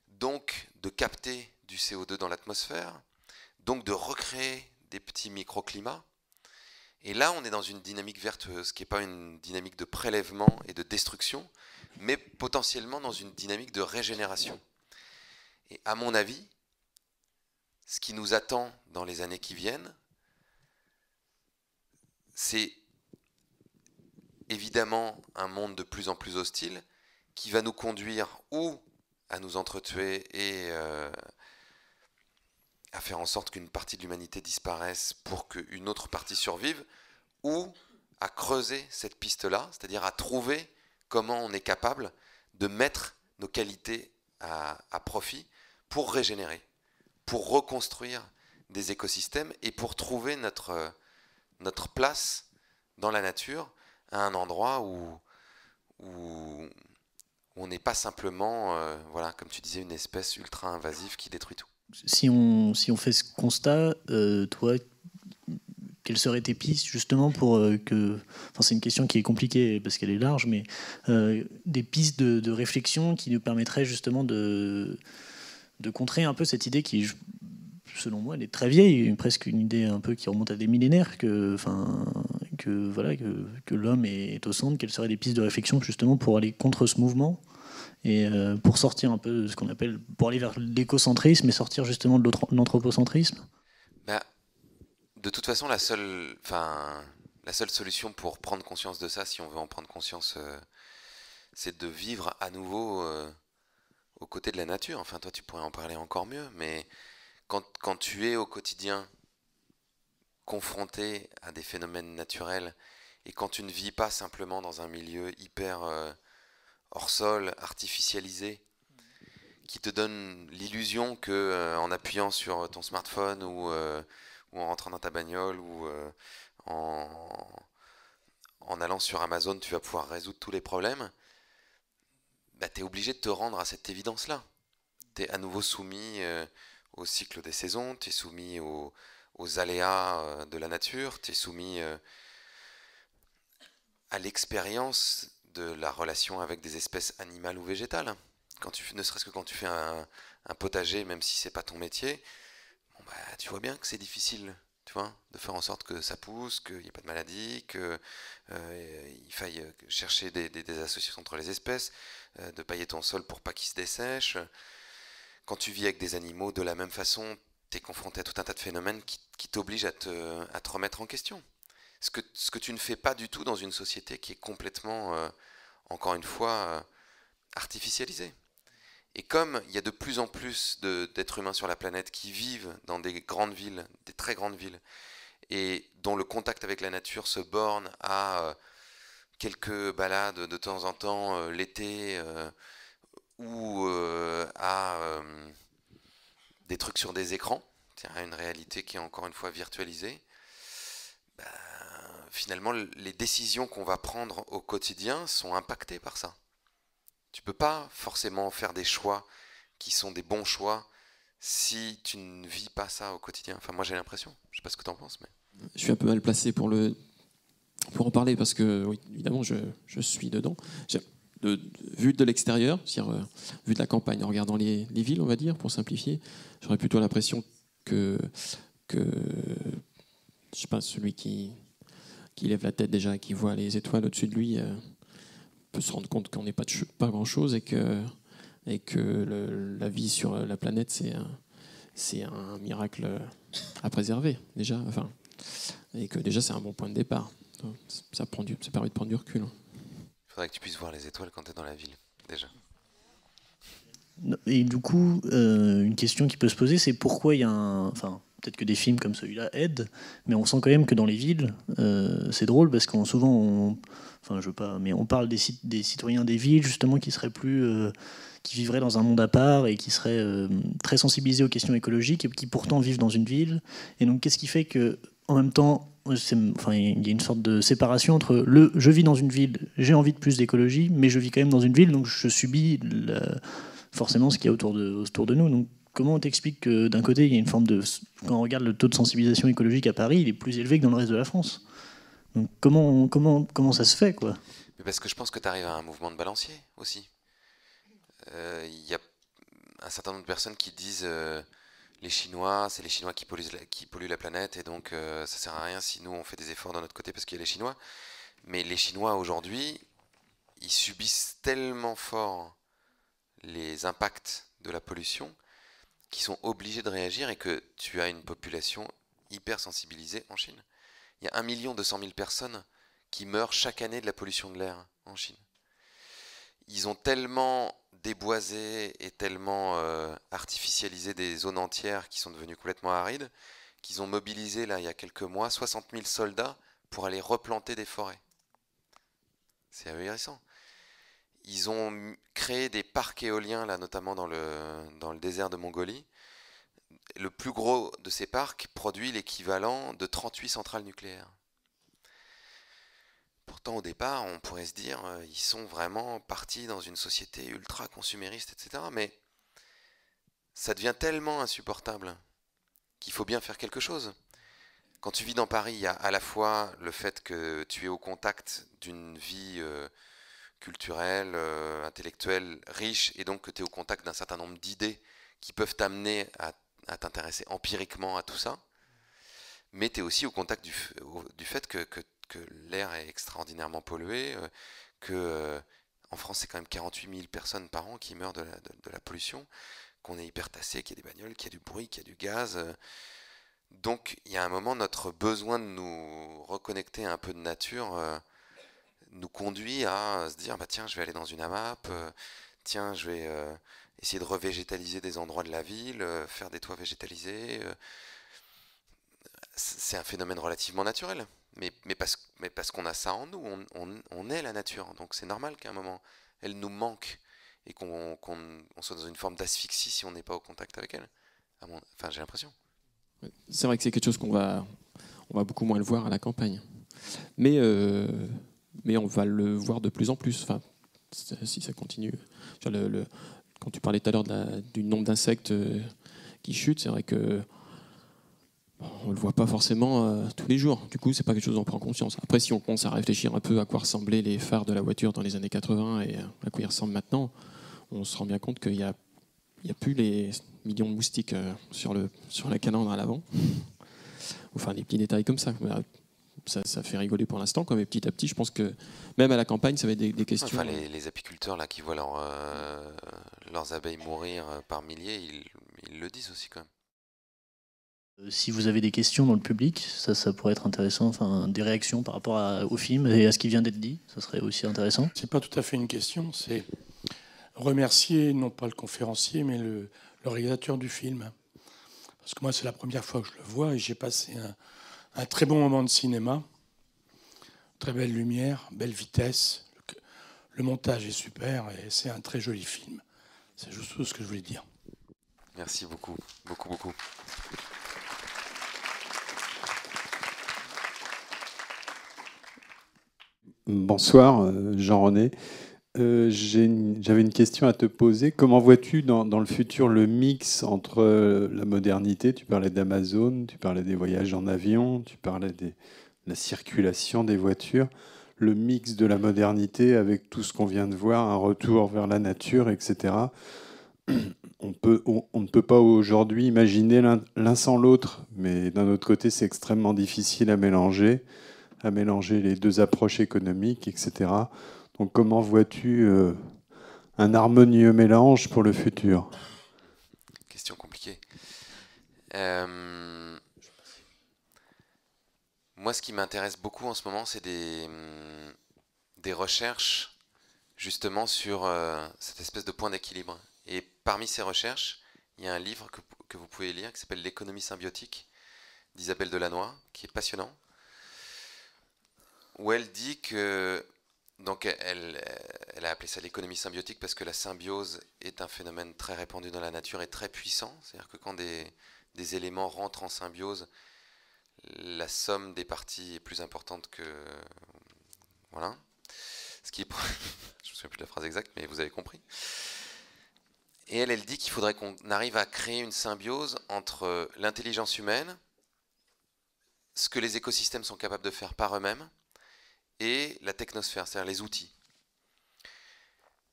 A: donc de capter du CO2 dans l'atmosphère, donc de recréer des petits microclimats. Et là, on est dans une dynamique vertueuse, qui n'est pas une dynamique de prélèvement et de destruction, mais potentiellement dans une dynamique de régénération. Et à mon avis, ce qui nous attend dans les années qui viennent, c'est évidemment un monde de plus en plus hostile qui va nous conduire ou à nous entretuer et à faire en sorte qu'une partie de l'humanité disparaisse pour qu'une autre partie survive, ou à creuser cette piste-là, c'est-à-dire à trouver comment on est capable de mettre nos qualités à profit pour régénérer, pour reconstruire des écosystèmes et pour trouver notre place dans la nature à un endroit où on n'est pas simplement, voilà, comme tu disais, une espèce ultra invasive qui détruit tout.
B: Si on fait ce constat, toi, quelles seraient tes pistes justement pour que... Enfin, c'est une question qui est compliquée parce qu'elle est large, mais des pistes de réflexion qui nous permettraient justement de contrer un peu cette idée qui, selon moi, elle est très vieille, presque une idée un peu qui remonte à des millénaires, que l'homme est au centre. Quelles seraient des pistes de réflexion justement pour aller contre ce mouvement et pour sortir un peu de ce qu'on appelle, pour aller vers l'écocentrisme et sortir justement de l'anthropocentrisme?
A: De toute façon, la seule solution pour prendre conscience de ça, si on veut en prendre conscience, c'est de vivre à nouveau aux côtés de la nature. Enfin, toi, tu pourrais en parler encore mieux, mais quand tu es au quotidien confronté à des phénomènes naturels et quand tu ne vis pas simplement dans un milieu hyper hors sol, artificialisé, qui te donne l'illusion que en appuyant sur ton smartphone ou en rentrant dans ta bagnole ou en allant sur Amazon, tu vas pouvoir résoudre tous les problèmes, bah, tu es obligé de te rendre à cette évidence-là. Tu es à nouveau soumis au cycle des saisons, tu es soumis aux aléas de la nature, tu es soumis à l'expérience de la relation avec des espèces animales ou végétales. Ne serait-ce que quand tu fais un potager, même si c'est pas ton métier, bon bah, tu vois bien que c'est difficile, tu vois, de faire en sorte que ça pousse, qu'il n'y ait pas de maladie, qu'il faille chercher des associations entre les espèces, de pailler ton sol pour pas qu'il se dessèche. Quand tu vis avec des animaux de la même façon, tu es confronté à tout un tas de phénomènes qui t'obligent à te remettre en question. Ce que tu ne fais pas du tout dans une société qui est complètement, encore une fois, artificialisée. Et comme il y a de plus en plus d'êtres humains sur la planète qui vivent dans des grandes villes, des très grandes villes, et dont le contact avec la nature se borne à quelques balades de temps en temps l'été, ou à des trucs sur des écrans, c'est-à-dire une réalité qui est encore une fois virtualisée, bah, finalement les décisions qu'on va prendre au quotidien sont impactées par ça. Tu peux pas forcément faire des choix qui sont des bons choix si tu ne vis pas ça au quotidien. Enfin, moi j'ai l'impression. Je sais pas ce que tu en penses, mais...
C: Je suis un peu mal placé pour en parler parce que, oui, évidemment, je suis dedans. Vu de l'extérieur, c'est-à-dire vu de la campagne, en regardant les villes, on va dire, pour simplifier, j'aurais plutôt l'impression que je sais pas, celui qui lève la tête déjà, qui voit les étoiles au-dessus de lui, peut se rendre compte qu'on n'est pas grand-chose et que la vie sur la planète, c'est un miracle à préserver, déjà. Enfin, et que déjà, c'est un bon point de départ. Ça permet de prendre du recul.
A: Il faudrait que tu puisses voir les étoiles quand tu es dans la ville, déjà.
B: Et du coup, une question qui peut se poser, c'est pourquoi il y a Enfin, peut-être que des films comme celui-là aident, mais on sent quand même que dans les villes, c'est drôle parce qu'on souvent... Enfin, je veux pas... Mais on parle des citoyens des villes, justement, qui seraient plus... qui vivraient dans un monde à part et qui seraient très sensibilisés aux questions écologiques et qui pourtant vivent dans une ville. Et donc, qu'est-ce qui fait que en même temps, enfin, il y a une sorte de séparation entre le je vis dans une ville, j'ai envie de plus d'écologie, mais je vis quand même dans une ville, donc je subis forcément ce qu'il y a autour de nous. Donc, comment on t'explique que d'un côté, il y a une forme de. Quand on regarde le taux de sensibilisation écologique à Paris, il est plus élevé que dans le reste de la France. Donc, comment ça se fait, quoi?
A: Mais parce que je pense que tu arrives à un mouvement de balancier aussi. Il y a un certain nombre de personnes qui disent les Chinois, c'est les Chinois qui polluent la planète et donc ça sert à rien si nous on fait des efforts de notre côté parce qu'il y a les Chinois. Mais les Chinois aujourd'hui, ils subissent tellement fort les impacts de la pollution qu'ils sont obligés de réagir et que tu as une population hyper sensibilisée en Chine. Il y a 1 200 000 personnes qui meurent chaque année de la pollution de l'air en Chine. Ils ont tellement déboisé et tellement artificialisé des zones entières qui sont devenues complètement arides qu'ils ont mobilisé, là, il y a quelques mois, 60 000 soldats pour aller replanter des forêts. C'est ahurissant. Ils ont créé des parcs éoliens, là, notamment dans le désert de Mongolie. Le plus gros de ces parcs produit l'équivalent de 38 centrales nucléaires. Pourtant, au départ, on pourrait se dire, ils sont vraiment partis dans une société ultra consumériste, etc. Mais ça devient tellement insupportable qu'il faut bien faire quelque chose. Quand tu vis dans Paris, il y a à la fois le fait que tu es au contact d'une vie culturelle, intellectuelle riche, et donc que tu es au contact d'un certain nombre d'idées qui peuvent t'amener à t'intéresser empiriquement à tout ça. Mais tu es aussi au contact du fait que l'air est extraordinairement pollué, que en France c'est quand même 48 000 personnes par an qui meurent de la pollution, qu'on est hyper tassé, qu'il y a des bagnoles, qu'il y a du bruit, qu'il y a du gaz. Donc il y a un moment, notre besoin de nous reconnecter à un peu de nature nous conduit à se dire, bah tiens, je vais aller dans une AMAP, tiens, je vais essayer de revégétaliser des endroits de la ville, faire des toits végétalisés. C'est un phénomène relativement naturel. Mais parce qu'on a ça en nous, on est la nature. Donc c'est normal qu'à un moment, elle nous manque et qu'on soit dans une forme d'asphyxie si on n'est pas au contact avec elle. Enfin, j'ai l'impression.
C: C'est vrai que c'est quelque chose qu'on va beaucoup moins le voir à la campagne. Mais on va le voir de plus en plus. Enfin, si ça continue. Quand tu parlais tout à l'heure du nombre d'insectes qui chutent, c'est vrai que on ne le voit pas forcément tous les jours. Du coup, c'est pas quelque chose dont on prend conscience. Après, si on commence à réfléchir un peu à quoi ressemblaient les phares de la voiture dans les années 80 et à quoi ils ressemblent maintenant, on se rend bien compte qu'il n'y a plus les millions de moustiques sur la calandre à l'avant. Enfin, des petits détails comme ça. Ça fait rigoler pour l'instant, mais petit à petit, je pense que même à la campagne, ça va être des questions.
A: Enfin, les apiculteurs là, qui voient leurs abeilles mourir par milliers, ils le disent aussi quand même.
B: Si vous avez des questions dans le public, ça pourrait être intéressant, enfin des réactions par rapport au film et à ce qui vient d'être dit, ça serait aussi intéressant.
D: C'est pas tout à fait une question, c'est remercier non pas le conférencier, mais le réalisateur du film. Parce que moi, c'est la première fois que je le vois et j'ai passé un très bon moment de cinéma. Très belle lumière, belle vitesse, le montage est super et c'est un très joli film. C'est juste tout ce que je voulais dire.
A: Merci beaucoup, beaucoup, beaucoup.
E: Bonsoir, Jean-René. J'avais une question à te poser. Comment vois-tu dans le futur le mix entre la modernité, tu parlais d'Amazon, tu parlais des voyages en avion, tu parlais de la circulation des voitures, le mix de la modernité avec tout ce qu'on vient de voir, un retour vers la nature, etc. On ne peut pas aujourd'hui imaginer l'un sans l'autre, mais d'un autre côté, c'est extrêmement difficile à mélanger les deux approches économiques, etc. Donc comment vois-tu un harmonieux mélange pour le futur?
A: Question compliquée. Moi, ce qui m'intéresse beaucoup en ce moment, c'est des recherches justement sur cette espèce de point d'équilibre. Et parmi ces recherches, il y a un livre que vous pouvez lire qui s'appelle L'économie symbiotique d'Isabelle Delannoy, qui est passionnant, où elle dit que, donc elle a appelé ça l'économie symbiotique parce que la symbiose est un phénomène très répandu dans la nature et très puissant. C'est-à-dire que quand des éléments rentrent en symbiose, la somme des parties est plus importante que... Voilà. Ce qui est... Je ne me souviens plus de la phrase exacte, mais vous avez compris. Et elle dit qu'il faudrait qu'on arrive à créer une symbiose entre l'intelligence humaine, ce que les écosystèmes sont capables de faire par eux-mêmes, et la technosphère, c'est-à-dire les outils.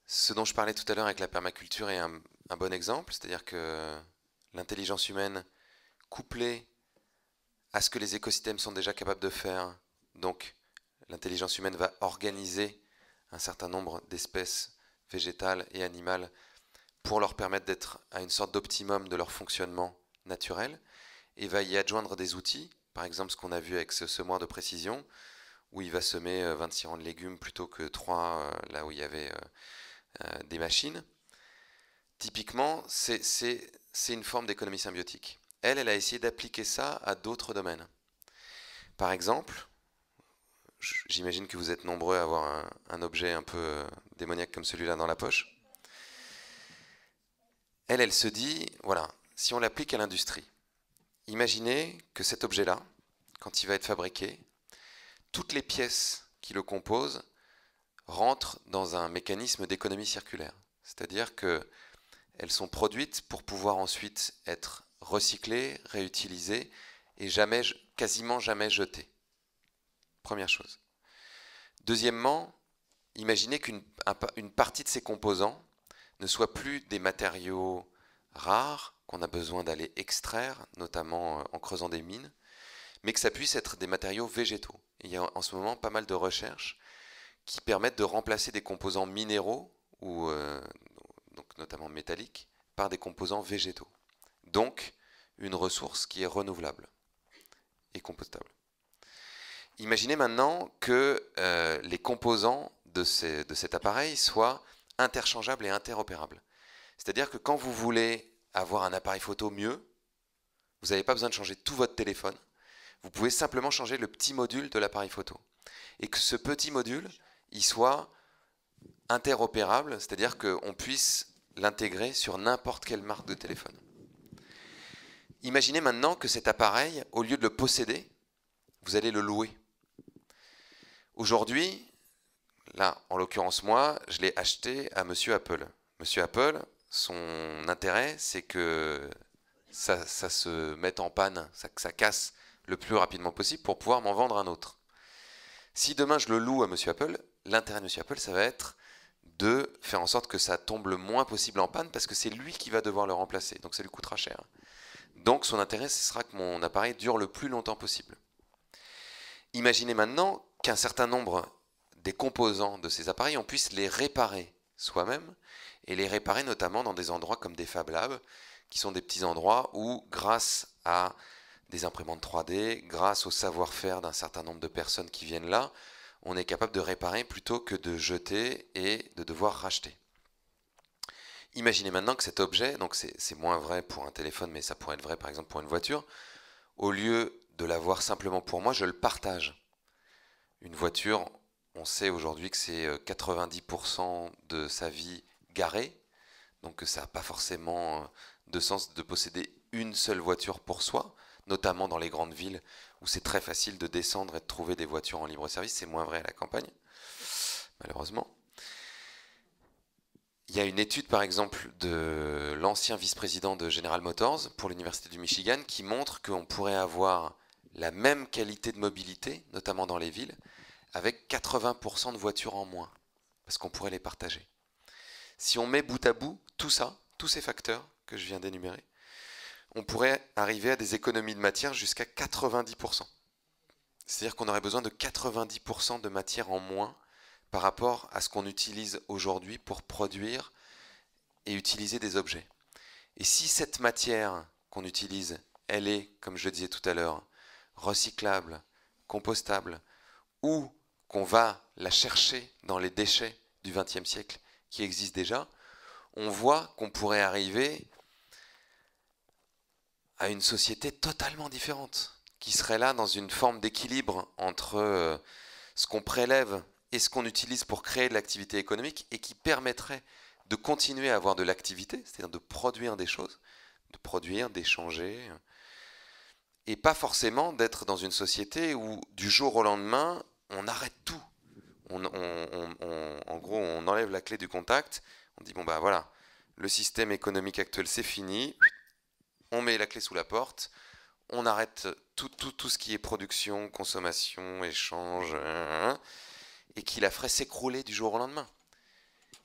A: Ce dont je parlais tout à l'heure avec la permaculture est un bon exemple, c'est-à-dire que l'intelligence humaine couplée à ce que les écosystèmes sont déjà capables de faire, donc l'intelligence humaine va organiser un certain nombre d'espèces végétales et animales pour leur permettre d'être à une sorte d'optimum de leur fonctionnement naturel, et va y adjoindre des outils, par exemple ce qu'on a vu avec ce semoir de précision, où il va semer 26 rangs de légumes plutôt que 3 là où il y avait des machines. Typiquement, c'est une forme d'économie symbiotique. Elle a essayé d'appliquer ça à d'autres domaines. Par exemple, j'imagine que vous êtes nombreux à avoir un objet un peu démoniaque comme celui-là dans la poche. Elle se dit, voilà, si on l'applique à l'industrie, imaginez que cet objet-là, quand il va être fabriqué, toutes les pièces qui le composent rentrent dans un mécanisme d'économie circulaire. C'est-à-dire qu'elles sont produites pour pouvoir ensuite être recyclées, réutilisées et quasiment jamais jetées. Première chose. Deuxièmement, imaginez qu'une partie de ces composants ne soit plus des matériaux rares qu'on a besoin d'aller extraire, notamment en creusant des mines, mais que ça puisse être des matériaux végétaux. Et il y a en ce moment pas mal de recherches qui permettent de remplacer des composants minéraux, ou donc notamment métalliques, par des composants végétaux. Donc, une ressource qui est renouvelable et compostable. Imaginez maintenant que les composants de cet appareil soient interchangeables et interopérables. C'est-à-dire que quand vous voulez avoir un appareil photo mieux, vous n'avez pas besoin de changer tout votre téléphone. Vous pouvez simplement changer le petit module de l'appareil photo. Et que ce petit module, il soit interopérable, c'est-à-dire qu'on puisse l'intégrer sur n'importe quelle marque de téléphone. Imaginez maintenant que cet appareil, au lieu de le posséder, vous allez le louer. Aujourd'hui, là, en l'occurrence moi, je l'ai acheté à Monsieur Apple. Monsieur Apple, son intérêt, c'est que ça se mette en panne, que ça casse le plus rapidement possible pour pouvoir m'en vendre un autre. Si demain je le loue à Monsieur Apple, l'intérêt de Monsieur Apple, ça va être de faire en sorte que ça tombe le moins possible en panne parce que c'est lui qui va devoir le remplacer, donc ça lui coûtera cher. Donc son intérêt, ce sera que mon appareil dure le plus longtemps possible. Imaginez maintenant qu'un certain nombre des composants de ces appareils, on puisse les réparer soi-même, et les réparer notamment dans des endroits comme des Fab Labs, qui sont des petits endroits où, grâce à des imprimantes 3D, grâce au savoir-faire d'un certain nombre de personnes qui viennent là, on est capable de réparer plutôt que de jeter et de devoir racheter. Imaginez maintenant que cet objet, donc c'est moins vrai pour un téléphone, mais ça pourrait être vrai par exemple pour une voiture, au lieu de l'avoir simplement pour moi, je le partage. Une voiture, on sait aujourd'hui que c'est 90% de sa vie garée, donc ça n'a pas forcément de sens de posséder une seule voiture pour soi, notamment dans les grandes villes où c'est très facile de descendre et de trouver des voitures en libre service. C'est moins vrai à la campagne, malheureusement. Il y a une étude par exemple de l'ancien vice-président de General Motors pour l'Université du Michigan qui montre qu'on pourrait avoir la même qualité de mobilité, notamment dans les villes, avec 80% de voitures en moins, parce qu'on pourrait les partager. Si on met bout à bout tout ça, tous ces facteurs que je viens d'énumérer, on pourrait arriver à des économies de matière jusqu'à 90%. C'est-à-dire qu'on aurait besoin de 90% de matière en moins par rapport à ce qu'on utilise aujourd'hui pour produire et utiliser des objets. Et si cette matière qu'on utilise, elle est, comme je le disais tout à l'heure, recyclable, compostable, ou qu'on va la chercher dans les déchets du XXe siècle qui existent déjà, on voit qu'on pourrait arriver à une société totalement différente, qui serait là dans une forme d'équilibre entre ce qu'on prélève et ce qu'on utilise pour créer de l'activité économique et qui permettrait de continuer à avoir de l'activité, c'est-à-dire de produire des choses, de produire, d'échanger, et pas forcément d'être dans une société où du jour au lendemain, on arrête tout. En gros, on enlève la clé du contact, on dit bon bah voilà, le système économique actuel c'est fini, on met la clé sous la porte, on arrête tout ce qui est production, consommation, échange, et qui la ferait s'écrouler du jour au lendemain.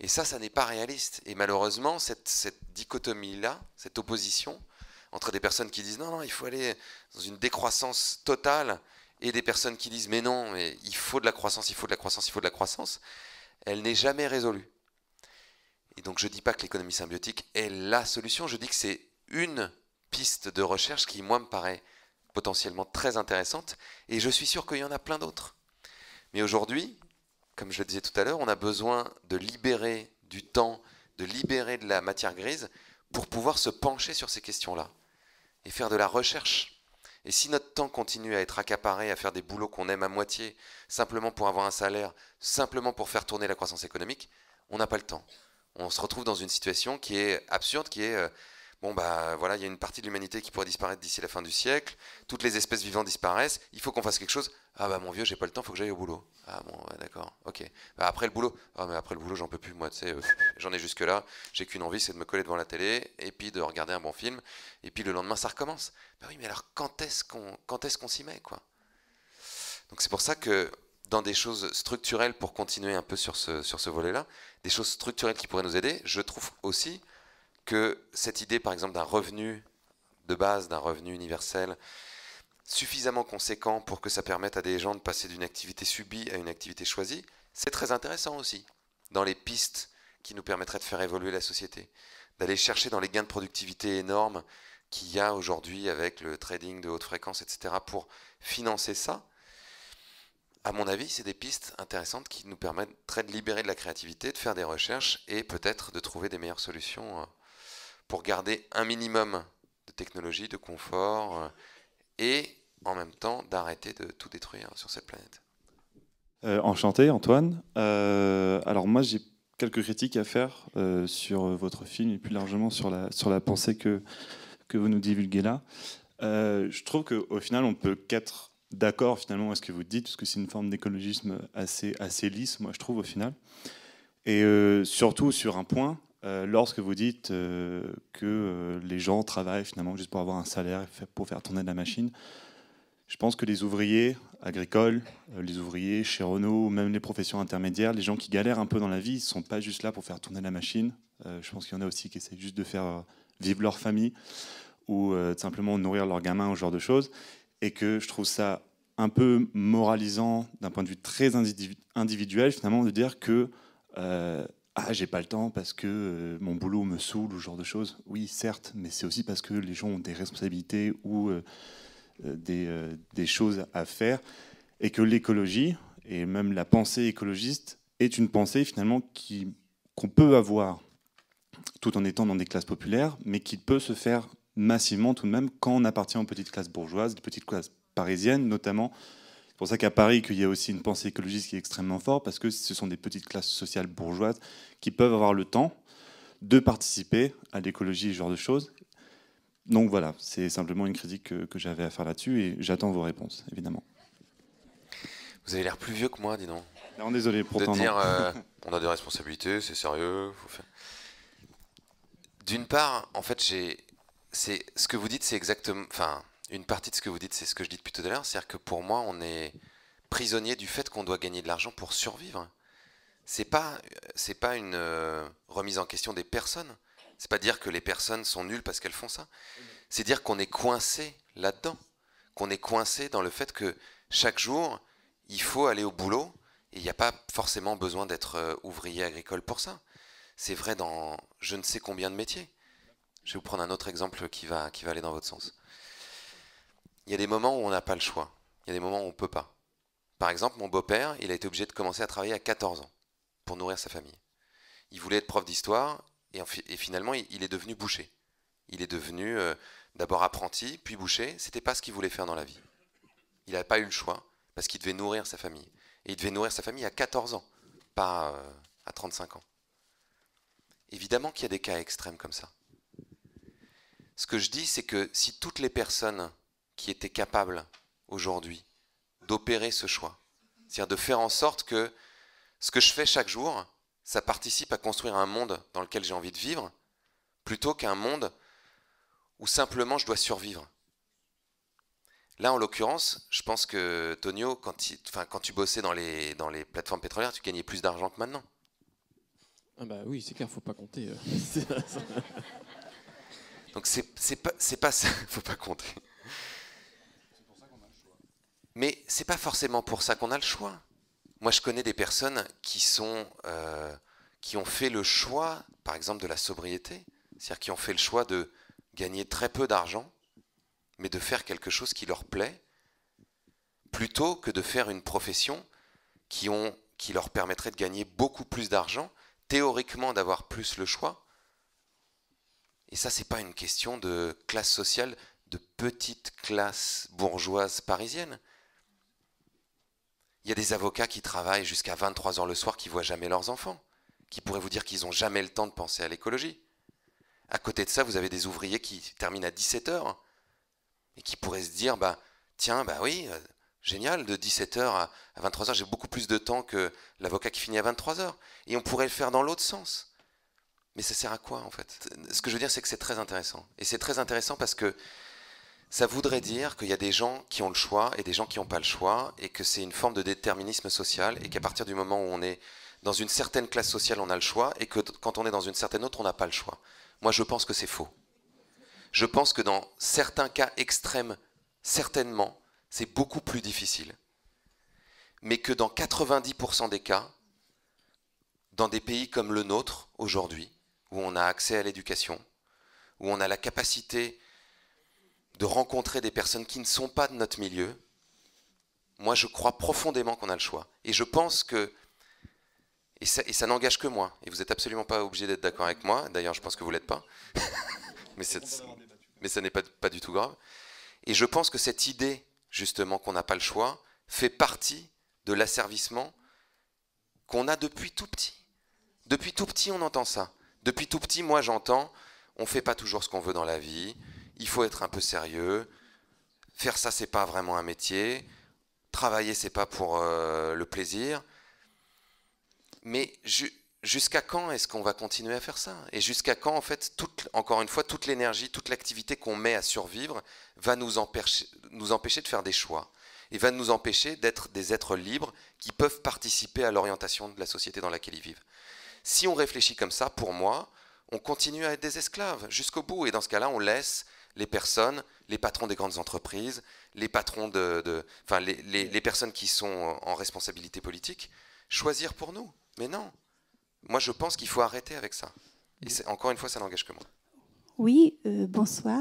A: Et ça n'est pas réaliste. Et malheureusement, cette dichotomie-là, cette opposition entre des personnes qui disent non, il faut aller dans une décroissance totale, et des personnes qui disent mais non, mais il faut de la croissance, il faut de la croissance, il faut de la croissance, elle n'est jamais résolue. Et donc je ne dis pas que l'économie symbiotique est la solution, je dis que c'est une piste de recherche qui, moi, me paraît potentiellement très intéressante, et je suis sûr qu'il y en a plein d'autres. Mais aujourd'hui, comme je le disais tout à l'heure, on a besoin de libérer du temps, de libérer de la matière grise pour pouvoir se pencher sur ces questions-là et faire de la recherche. Et si notre temps continue à être accaparé, à faire des boulots qu'on aime à moitié, simplement pour avoir un salaire, simplement pour faire tourner la croissance économique, on n'a pas le temps. On se retrouve dans une situation qui est absurde, qui est bon bah voilà, il y a une partie de l'humanité qui pourrait disparaître d'ici la fin du siècle, toutes les espèces vivantes disparaissent, il faut qu'on fasse quelque chose. Ah bah mon vieux, j'ai pas le temps, faut que j'aille au boulot. Ah bon, ouais, d'accord, ok. Bah après le boulot, ah mais après le boulot j'en peux plus, moi tu sais, j'en ai jusque là, j'ai qu'une envie, c'est de me coller devant la télé et puis de regarder un bon film, et puis le lendemain ça recommence. Bah oui, mais alors quand est-ce qu'on s'y met, quoi? Donc c'est pour ça que dans des choses structurelles, pour continuer un peu sur ce volet-là, des choses structurelles qui pourraient nous aider, je trouve aussi que cette idée, par exemple, d'un revenu de base, d'un revenu universel, suffisamment conséquent pour que ça permette à des gens de passer d'une activité subie à une activité choisie, c'est très intéressant aussi, dans les pistes qui nous permettraient de faire évoluer la société, d'aller chercher dans les gains de productivité énormes qu'il y a aujourd'hui avec le trading de haute fréquence, etc., pour financer ça. À mon avis, c'est des pistes intéressantes qui nous permettraient de libérer de la créativité, de faire des recherches et peut-être de trouver des meilleures solutions pour garder un minimum de technologie, de confort, et en même temps d'arrêter de tout détruire sur cette planète.
F: Enchanté, Antoine. Alors moi, j'ai quelques critiques à faire sur votre film et plus largement sur la pensée que vous nous divulguez là. Je trouve qu'au final, on peut qu'être d'accord finalement avec ce que vous dites, parce que c'est une forme d'écologisme assez lisse, moi je trouve, au final. Et surtout sur un point, lorsque vous dites que les gens travaillent finalement juste pour avoir un salaire, pour faire tourner de la machine, je pense que les ouvriers agricoles, les ouvriers chez Renault, ou même les professions intermédiaires, les gens qui galèrent un peu dans la vie, ils ne sont pas juste là pour faire tourner la machine. Je pense qu'il y en a aussi qui essaient juste de faire vivre leur famille ou simplement nourrir leurs gamins, ce genre de choses. Et que je trouve ça un peu moralisant d'un point de vue très individuel, finalement, de dire que j'ai pas le temps parce que mon boulot me saoule ou ce genre de choses. Oui, certes, mais c'est aussi parce que les gens ont des responsabilités ou des choses à faire, et que l'écologie, et même la pensée écologiste, est une pensée finalement qu'on peut avoir tout en étant dans des classes populaires, mais qui peut se faire massivement tout de même quand on appartient aux petites classes bourgeoises, des petites classes parisiennes notamment. C'est pour ça qu'à Paris, qu'il y a aussi une pensée écologiste qui est extrêmement forte, parce que ce sont des petites classes sociales bourgeoises qui peuvent avoir le temps de participer à l'écologie, ce genre de choses. Donc voilà, c'est simplement une critique que j'avais à faire là-dessus, et j'attends vos réponses, évidemment.
A: Vous avez l'air plus vieux que moi, dis donc.
F: Non, désolé pour
A: de
F: ton
A: dire
F: nom.
A: on a des responsabilités, c'est sérieux, faut faire. D'une part, en fait, c'est ce que vous dites, c'est exactement, enfin, une partie de ce que vous dites, c'est ce que je dis depuis tout à l'heure, c'est-à-dire que pour moi, on est prisonnier du fait qu'on doit gagner de l'argent pour survivre. C'est pas une remise en question des personnes. C'est pas dire que les personnes sont nulles parce qu'elles font ça. C'est dire qu'on est coincé là-dedans, qu'on est coincé dans le fait que chaque jour, il faut aller au boulot, et il n'y a pas forcément besoin d'être ouvrier agricole pour ça. C'est vrai dans je ne sais combien de métiers. Je vais vous prendre un autre exemple qui va aller dans votre sens. Il y a des moments où on n'a pas le choix. Il y a des moments où on ne peut pas. Par exemple, mon beau-père, il a été obligé de commencer à travailler à 14 ans pour nourrir sa famille. Il voulait être prof d'histoire, et finalement, il est devenu boucher. Il est devenu d'abord apprenti, puis boucher. C'était pas ce qu'il voulait faire dans la vie. Il n'a pas eu le choix, parce qu'il devait nourrir sa famille. Et il devait nourrir sa famille à 14 ans, pas à 35 ans. Évidemment qu'il y a des cas extrêmes comme ça. Ce que je dis, c'est que si toutes les personnes qui était capable aujourd'hui d'opérer ce choix. C'est-à-dire de faire en sorte que ce que je fais chaque jour, ça participe à construire un monde dans lequel j'ai envie de vivre, plutôt qu'un monde où simplement je dois survivre. Là, en l'occurrence, je pense que Tonio, quand tu bossais dans les plateformes pétrolières, tu gagnais plus d'argent que maintenant.
C: Ah bah oui, c'est clair, faut pas compter.
A: Donc c'est pas ça, faut pas compter. Mais c'est pas forcément pour ça qu'on a le choix. Moi, je connais des personnes qui ont fait le choix, par exemple, de la sobriété, c'est-à-dire qui ont fait le choix de gagner très peu d'argent, mais de faire quelque chose qui leur plaît, plutôt que de faire une profession qui leur permettrait de gagner beaucoup plus d'argent, théoriquement d'avoir plus le choix. Et ça, c'est pas une question de classe sociale, de petite classe bourgeoise parisienne. Il y a des avocats qui travaillent jusqu'à 23h le soir, qui voient jamais leurs enfants, qui pourraient vous dire qu'ils n'ont jamais le temps de penser à l'écologie. À côté de ça, vous avez des ouvriers qui terminent à 17h et qui pourraient se dire, tiens, oui, génial, de 17h à 23h, j'ai beaucoup plus de temps que l'avocat qui finit à 23h. Et on pourrait le faire dans l'autre sens. Mais ça sert à quoi, en fait? Ce que je veux dire, c'est que c'est très intéressant. Et c'est très intéressant parce que ça voudrait dire qu'il y a des gens qui ont le choix et des gens qui n'ont pas le choix, et que c'est une forme de déterminisme social, et qu'à partir du moment où on est dans une certaine classe sociale, on a le choix, et que quand on est dans une certaine autre, on n'a pas le choix. Moi, je pense que c'est faux. Je pense que dans certains cas extrêmes, certainement, c'est beaucoup plus difficile. Mais que dans 90% des cas, dans des pays comme le nôtre, aujourd'hui, où on a accès à l'éducation, où on a la capacité de rencontrer des personnes qui ne sont pas de notre milieu, moi je crois profondément qu'on a le choix. Et je pense que, et ça n'engage que moi, et vous n'êtes absolument pas obligé d'être d'accord avec moi, d'ailleurs je pense que vous ne l'êtes pas, mais ça n'est pas du tout grave. Et je pense que cette idée, justement, qu'on n'a pas le choix, fait partie de l'asservissement qu'on a depuis tout petit. Depuis tout petit, on entend ça. Depuis tout petit, moi j'entends, on ne fait pas toujours ce qu'on veut dans la vie, il faut être un peu sérieux, faire ça c'est pas vraiment un métier, travailler c'est pas pour le plaisir. Mais jusqu'à quand est-ce qu'on va continuer à faire ça? Et jusqu'à quand, en fait, encore une fois, toute l'énergie, toute l'activité qu'on met à survivre va nous empêcher de faire des choix, et va nous empêcher d'être des êtres libres qui peuvent participer à l'orientation de la société dans laquelle ils vivent. Si on réfléchit comme ça, pour moi, on continue à être des esclaves jusqu'au bout. Et dans ce cas-là, on laisse les personnes, les patrons des grandes entreprises, les patrons les personnes qui sont en responsabilité politique, choisir pour nous. Mais non. Moi, je pense qu'il faut arrêter avec ça. Et encore une fois, ça n'engage que moi.
G: Oui, bonsoir.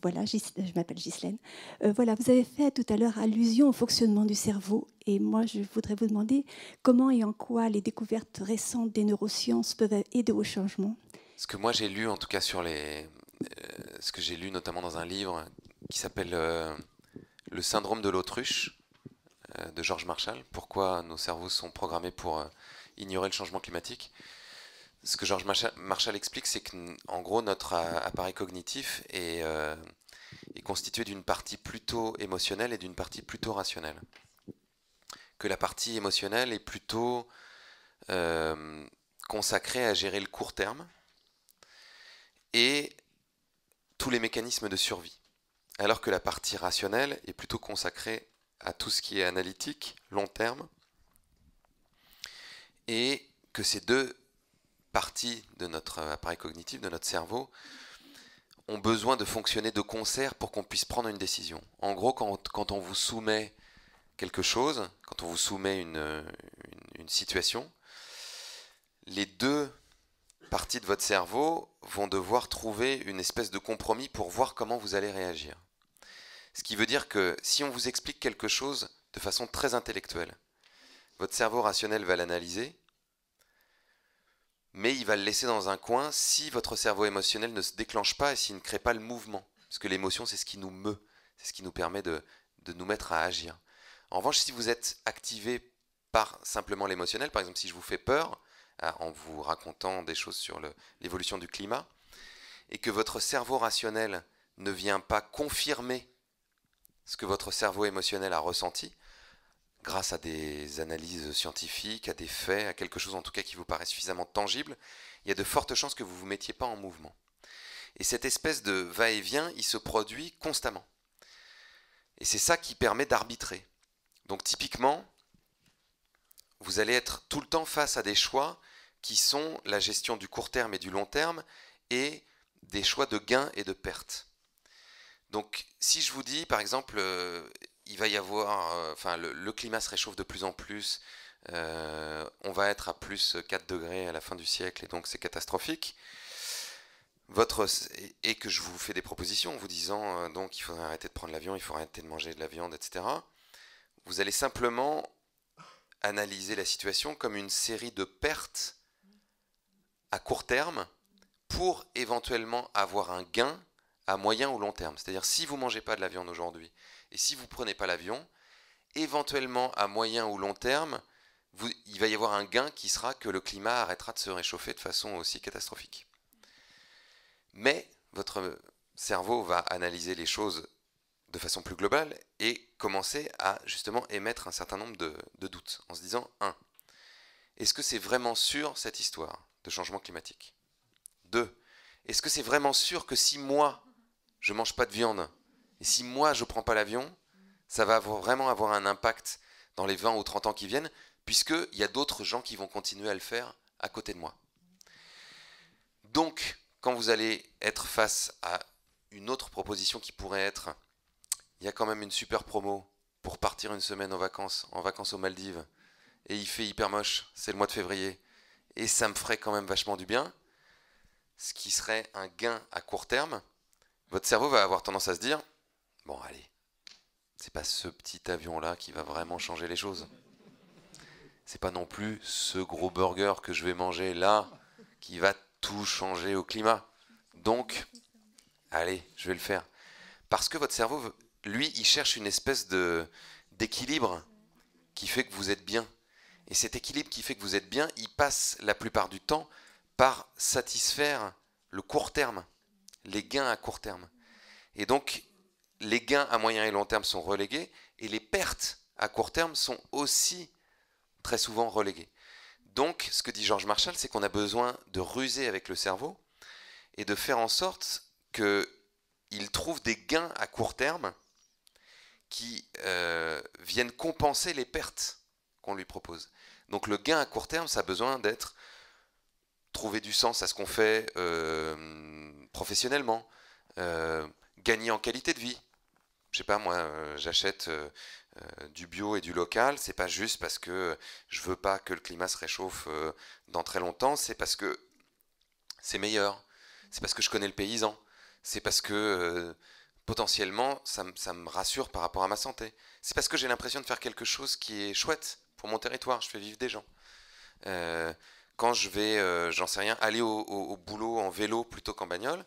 G: Voilà, je m'appelle Ghislaine. Voilà, vous avez fait tout à l'heure allusion au fonctionnement du cerveau. Et moi, je voudrais vous demander comment et en quoi les découvertes récentes des neurosciences peuvent aider au changement.
A: Ce que moi j'ai lu, en tout cas ce que j'ai lu notamment dans un livre qui s'appelle Le syndrome de l'autruche de George Marshall. Pourquoi nos cerveaux sont programmés pour ignorer le changement climatique. Ce que George Marshall explique, c'est qu'en gros, notre appareil cognitif est constitué d'une partie plutôt émotionnelle et d'une partie plutôt rationnelle. Que la partie émotionnelle est plutôt consacrée à gérer le court terme et tous les mécanismes de survie. Alors que la partie rationnelle est plutôt consacrée à tout ce qui est analytique, long terme, et que ces deux parties de notre appareil cognitif, de notre cerveau, ont besoin de fonctionner de concert pour qu'on puisse prendre une décision. En gros, quand on vous soumet quelque chose, quand on vous soumet une situation, les deux parties de votre cerveau vont devoir trouver une espèce de compromis pour voir comment vous allez réagir. Ce qui veut dire que si on vous explique quelque chose de façon très intellectuelle, votre cerveau rationnel va l'analyser, mais il va le laisser dans un coin si votre cerveau émotionnel ne se déclenche pas et s'il ne crée pas le mouvement. Parce que l'émotion, c'est ce qui nous meut, c'est ce qui nous permet de nous mettre à agir. En revanche, si vous êtes activé par simplement l'émotionnel, par exemple si je vous fais peur, en vous racontant des choses sur l'évolution du climat, et que votre cerveau rationnel ne vient pas confirmer ce que votre cerveau émotionnel a ressenti, grâce à des analyses scientifiques, à des faits, à quelque chose en tout cas qui vous paraît suffisamment tangible, il y a de fortes chances que vous ne vous mettiez pas en mouvement. Et cette espèce de va-et-vient, il se produit constamment. Et c'est ça qui permet d'arbitrer. Donc typiquement, vous allez être tout le temps face à des choix qui sont la gestion du court terme et du long terme et des choix de gains et de pertes. Donc si je vous dis par exemple, il va y avoir, le climat se réchauffe de plus en plus, on va être à plus 4 degrés à la fin du siècle et donc c'est catastrophique. Et que je vous fais des propositions en vous disant donc il faudrait arrêter de prendre l'avion, il faut arrêter de manger de la viande, etc. Vous allez simplement analyser la situation comme une série de pertes à court terme pour éventuellement avoir un gain à moyen ou long terme. C'est-à-dire si vous ne mangez pas de la viande aujourd'hui et si vous ne prenez pas l'avion, éventuellement à moyen ou long terme, il va y avoir un gain qui sera que le climat arrêtera de se réchauffer de façon aussi catastrophique. Mais votre cerveau va analyser les choses de façon plus globale et commencer à justement émettre un certain nombre de doutes en se disant 1. Est-ce que c'est vraiment sûr cette histoire de changement climatique? 2. Est-ce que c'est vraiment sûr que si moi je ne mange pas de viande et si moi je ne prends pas l'avion, ça va vraiment avoir un impact dans les 20 ou 30 ans qui viennent, puisqu'il y a d'autres gens qui vont continuer à le faire à côté de moi. Donc, quand vous allez être face à une autre proposition qui pourrait être il y a quand même une super promo pour partir une semaine en vacances aux Maldives, et il fait hyper moche, c'est le mois de février, et ça me ferait quand même vachement du bien, ce qui serait un gain à court terme, votre cerveau va avoir tendance à se dire bon allez, c'est pas ce petit avion-là qui va vraiment changer les choses. C'est pas non plus ce gros burger que je vais manger là qui va tout changer au climat. Donc, allez, je vais le faire. Parce que votre cerveau, lui, il cherche une espèce d'équilibre qui fait que vous êtes bien. Et cet équilibre qui fait que vous êtes bien, il passe la plupart du temps par satisfaire le court terme, les gains à court terme. Et donc, les gains à moyen et long terme sont relégués, et les pertes à court terme sont aussi très souvent reléguées. Donc, ce que dit George Marshall, c'est qu'on a besoin de ruser avec le cerveau et de faire en sorte qu'il trouve des gains à court terme qui viennent compenser les pertes qu'on lui propose. Donc le gain à court terme, ça a besoin d'être trouver du sens à ce qu'on fait professionnellement, gagner en qualité de vie. Je sais pas, moi, j'achète du bio et du local, c'est pas juste parce que je veux pas que le climat se réchauffe dans très longtemps, c'est parce que c'est meilleur, c'est parce que je connais le paysan, c'est parce que potentiellement ça me rassure par rapport à ma santé, c'est parce que j'ai l'impression de faire quelque chose qui est chouette pour mon territoire, je fais vivre des gens. Quand je vais, j'en sais rien, aller au boulot en vélo plutôt qu'en bagnole,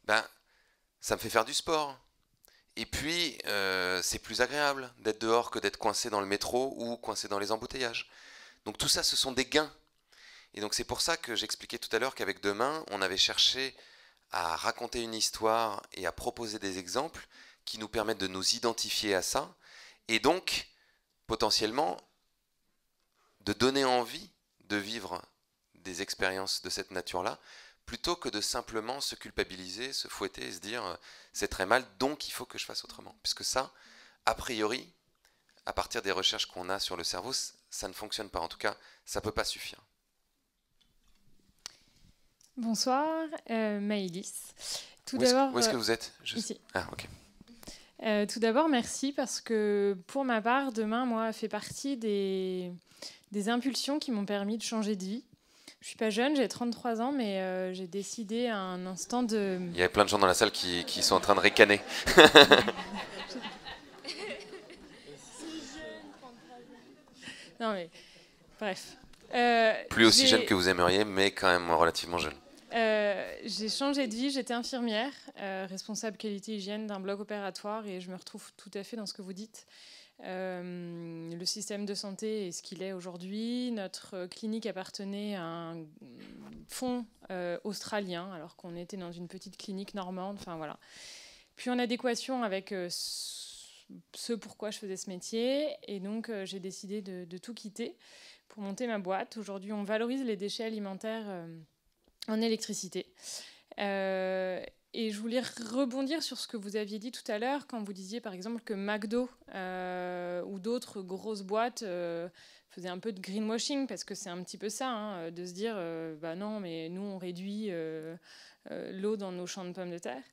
A: ben, ça me fait faire du sport. Et puis, c'est plus agréable d'être dehors que d'être coincé dans le métro ou coincé dans les embouteillages. Donc tout ça, ce sont des gains. Et donc c'est pour ça que j'expliquais tout à l'heure qu'avec Demain, on avait cherché à raconter une histoire et à proposer des exemples qui nous permettent de nous identifier à ça. Et donc, potentiellement, de donner envie de vivre des expériences de cette nature-là, plutôt que de simplement se culpabiliser, se fouetter et se dire c'est très mal, donc il faut que je fasse autrement. Puisque ça, a priori, à partir des recherches qu'on a sur le cerveau, ça ne fonctionne pas. En tout cas, ça ne peut pas suffire.
H: Bonsoir, Maëlys.
A: Où est-ce que vous êtes?
H: Ici.
A: Ah, ok.
H: Tout d'abord, merci parce que pour ma part, Demain, moi, fait partie des impulsions qui m'ont permis de changer de vie. Je suis pas jeune, j'ai 33 ans, mais j'ai décidé à un instant de...
A: Il y avait plein de gens dans la salle qui sont en train de ricaner.
H: Non mais, bref.
A: Plus aussi jeune que vous aimeriez, mais quand même relativement jeune.
H: J'ai changé de vie, j'étais infirmière, responsable qualité hygiène d'un bloc opératoire, et je me retrouve tout à fait dans ce que vous dites. Le système de santé est ce qu'il est aujourd'hui. Notre clinique appartenait à un fonds australien, alors qu'on était dans une petite clinique normande. Enfin voilà. Puis en adéquation avec ce pourquoi je faisais ce métier. Et donc, j'ai décidé de tout quitter pour monter ma boîte. Aujourd'hui, on valorise les déchets alimentaires en électricité. Et je voulais rebondir sur ce que vous aviez dit tout à l'heure, quand vous disiez par exemple que McDo ou d'autres grosses boîtes faisaient un peu de greenwashing, parce que c'est un petit peu ça, hein, de se dire bah non, mais nous on réduit l'eau dans nos champs de pommes de terre.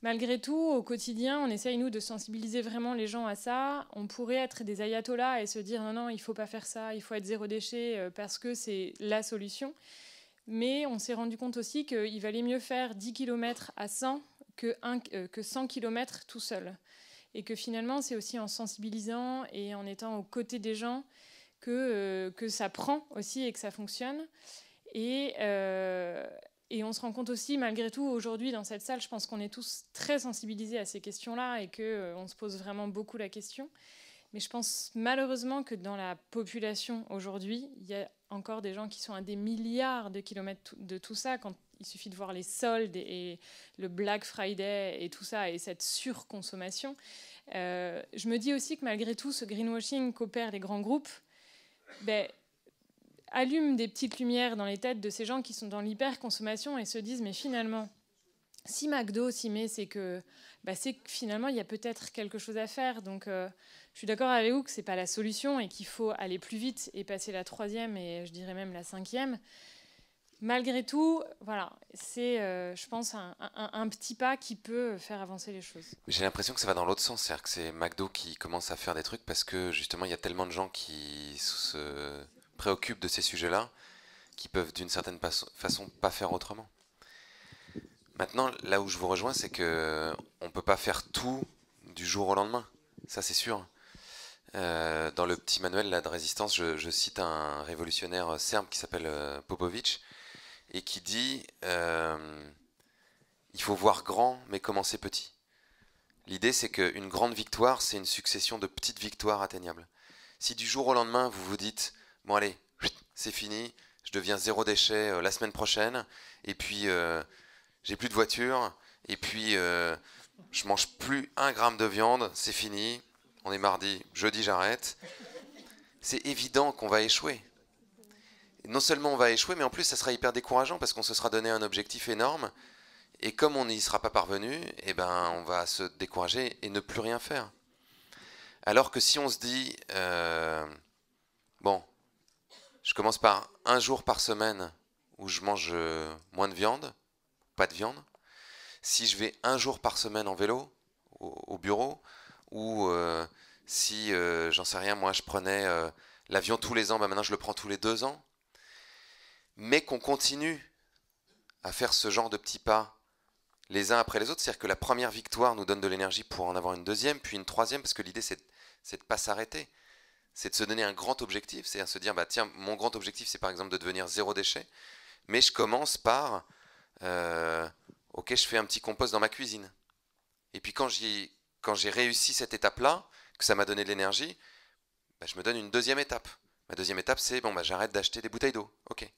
H: Malgré tout, au quotidien, on essaye, nous, de sensibiliser vraiment les gens à ça. On pourrait être des ayatollahs et se dire non, non, il ne faut pas faire ça, il faut être zéro déchet parce que c'est la solution. Mais on s'est rendu compte aussi qu'il valait mieux faire 10 km à 100 que 100 km tout seul. Et que finalement, c'est aussi en sensibilisant et en étant aux côtés des gens que ça prend aussi et que ça fonctionne. Et on se rend compte aussi, malgré tout, aujourd'hui, dans cette salle, je pense qu'on est tous très sensibilisés à ces questions-là et qu'on se pose vraiment beaucoup la question. Mais je pense malheureusement que dans la population aujourd'hui, il y a encore des gens qui sont à des milliards de kilomètres de tout ça, quand il suffit de voir les soldes et le Black Friday et tout ça, et cette surconsommation. Je me dis aussi que malgré tout, ce greenwashing qu'opèrent les grands groupes allume des petites lumières dans les têtes de ces gens qui sont dans l'hyperconsommation et se disent, mais finalement, si McDo s'y met, c'est que finalement, il y a peut-être quelque chose à faire. Donc, je suis d'accord avec vous que ce n'est pas la solution et qu'il faut aller plus vite et passer la 3e et je dirais même la 5e. Malgré tout, voilà, c'est, je pense, un petit pas qui peut faire avancer les choses.
A: J'ai l'impression que ça va dans l'autre sens, c'est-à-dire que c'est McDo qui commence à faire des trucs parce que justement, il y a tellement de gens qui se préoccupent de ces sujets-là qui peuvent d'une certaine façon pas faire autrement. Maintenant, là où je vous rejoins, c'est qu'on ne peut pas faire tout du jour au lendemain. Ça, c'est sûr. Dans le petit manuel là, de résistance, je cite un révolutionnaire serbe qui s'appelle Popovic et qui dit il faut voir grand, mais commencer petit. L'idée, c'est qu'une grande victoire, c'est une succession de petites victoires atteignables. Si du jour au lendemain, vous vous dites bon, allez, c'est fini, je deviens zéro déchet la semaine prochaine, et puis j'ai plus de voiture, et puis je mange plus 1 gramme de viande, c'est fini, on est mardi, jeudi j'arrête. C'est évident qu'on va échouer. Et non seulement on va échouer, mais en plus ça sera hyper décourageant parce qu'on se sera donné un objectif énorme, et comme on n'y sera pas parvenu, eh ben, on va se décourager et ne plus rien faire. Alors que si on se dit, bon, je commence par 1 jour par semaine où je mange moins de viande, pas de viande. Si je vais 1 jour par semaine en vélo au bureau, ou si, j'en sais rien, moi je prenais l'avion tous les ans, bah maintenant je le prends tous les 2 ans, mais qu'on continue à faire ce genre de petits pas les uns après les autres, c'est-à-dire que la première victoire nous donne de l'énergie pour en avoir une deuxième, puis une troisième, parce que l'idée c'est de ne pas s'arrêter. C'est de se donner un grand objectif, c'est-à-dire se dire, bah, tiens, mon grand objectif, c'est par exemple de devenir zéro déchet, mais je commence par, ok, je fais un petit compost dans ma cuisine. Et puis quand j'ai réussi cette étape-là, que ça m'a donné de l'énergie, bah, je me donne une deuxième étape. Ma deuxième étape, c'est, bon, bah, j'arrête d'acheter des bouteilles d'eau, ok.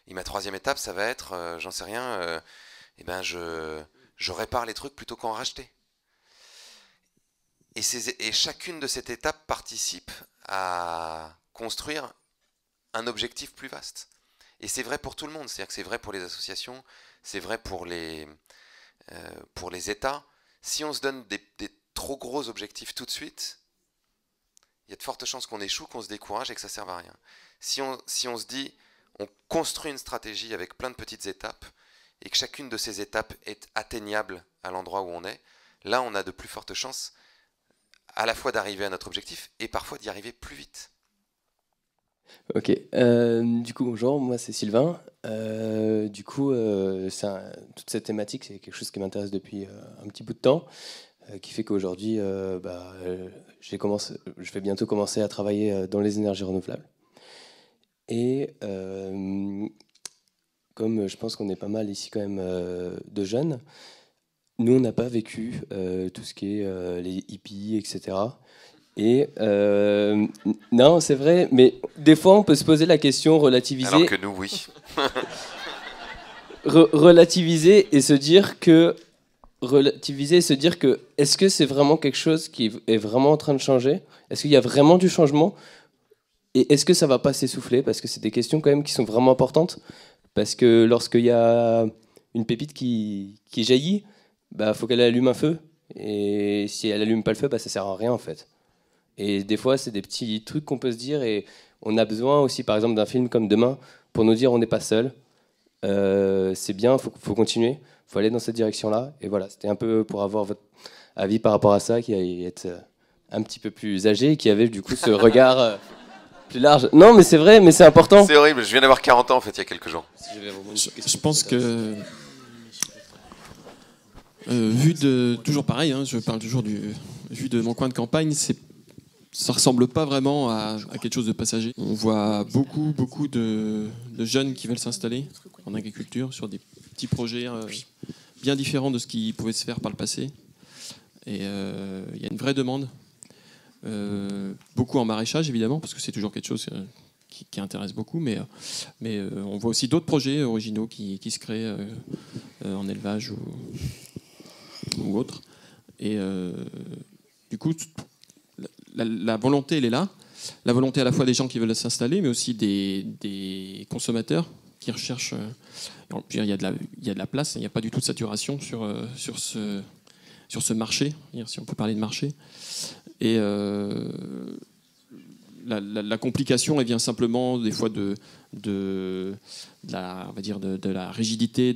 A: Et ma troisième étape, ça va être, j'en sais rien, eh ben je répare les trucs plutôt qu'en racheter. Et chacune de ces étapes participe à construire un objectif plus vaste. Et c'est vrai pour tout le monde, c'est-à-dire que c'est vrai pour les associations, c'est vrai pour les États. Si on se donne des trop gros objectifs tout de suite, il y a de fortes chances qu'on échoue, qu'on se décourage et que ça ne serve à rien. Si on se dit, on construit une stratégie avec plein de petites étapes, et que chacune de ces étapes est atteignable à l'endroit où on est, là on a de plus fortes chances à la fois d'arriver à notre objectif et parfois d'y arriver plus vite.
I: Ok, du coup bonjour, moi c'est Sylvain. Toute cette thématique c'est quelque chose qui m'intéresse depuis un petit bout de temps, qui fait qu'aujourd'hui je vais bientôt commencer à travailler dans les énergies renouvelables. Et comme je pense qu'on est pas mal ici quand même de jeunes, nous on n'a pas vécu tout ce qui est les hippies, etc. Et non, c'est vrai, mais des fois on peut se poser la question, relativiser.
A: Alors que nous, oui.
I: Relativiser et se dire que relativiser et se dire que est-ce que c'est vraiment quelque chose qui est vraiment en train de changer? Est-ce qu'il y a vraiment du changement? Et est-ce que ça va pas s'essouffler? Parce que c'est des questions quand même qui sont vraiment importantes. Parce que lorsqu'il y a une pépite qui jaillit, bah, faut qu'elle allume un feu. Et si elle allume pas le feu, bah, ça sert à rien en fait. Et des fois, c'est des petits trucs qu'on peut se dire. Et on a besoin aussi, par exemple, d'un film comme Demain pour nous dire on n'est pas seul. C'est bien, faut continuer. Faut aller dans cette direction-là. Et voilà, c'était un peu pour avoir votre avis par rapport à ça, qui est un petit peu plus âgé et qui avait du coup ce regard plus large. Non, mais c'est vrai, mais c'est important.
A: C'est horrible, je viens d'avoir 40 ans en fait il y a quelques jours.
C: Je pense que vu de toujours pareil, hein, je parle toujours vu de mon coin de campagne, ça ressemble pas vraiment à quelque chose de passager. On voit beaucoup de jeunes qui veulent s'installer en agriculture sur des petits projets bien différents de ce qui pouvait se faire par le passé. Et il y a une vraie demande. Beaucoup en maraîchage évidemment, parce que c'est toujours quelque chose qui intéresse beaucoup, mais on voit aussi d'autres projets originaux qui se créent en élevage ou autre. Et du coup, la volonté, elle est là. La volonté à la fois des gens qui veulent s'installer, mais aussi des consommateurs qui recherchent. Il y a de la place, il n'y a pas du tout de saturation sur ce marché, si on peut parler de marché. Et la complication, elle vient simplement des fois de la rigidité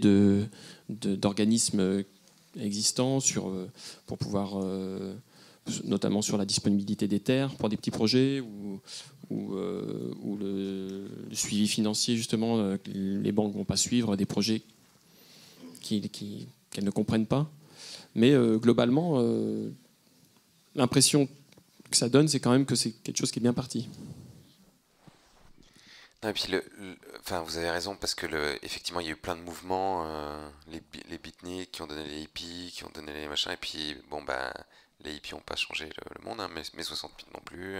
C: d'organismes existants pour pouvoir, notamment sur la disponibilité des terres pour des petits projets ou le suivi financier, justement, les banques ne vont pas suivre des projets qu'elles ne comprennent pas. Mais globalement, l'impression que ça donne, c'est quand même que c'est quelque chose qui est bien parti.
A: Non, et puis enfin, vous avez raison, parce que effectivement, il y a eu plein de mouvements, les beatniks qui ont donné les hippies, qui ont donné les machins, et puis bon, bah, les hippies n'ont pas changé le monde, hein, mais 68 non plus.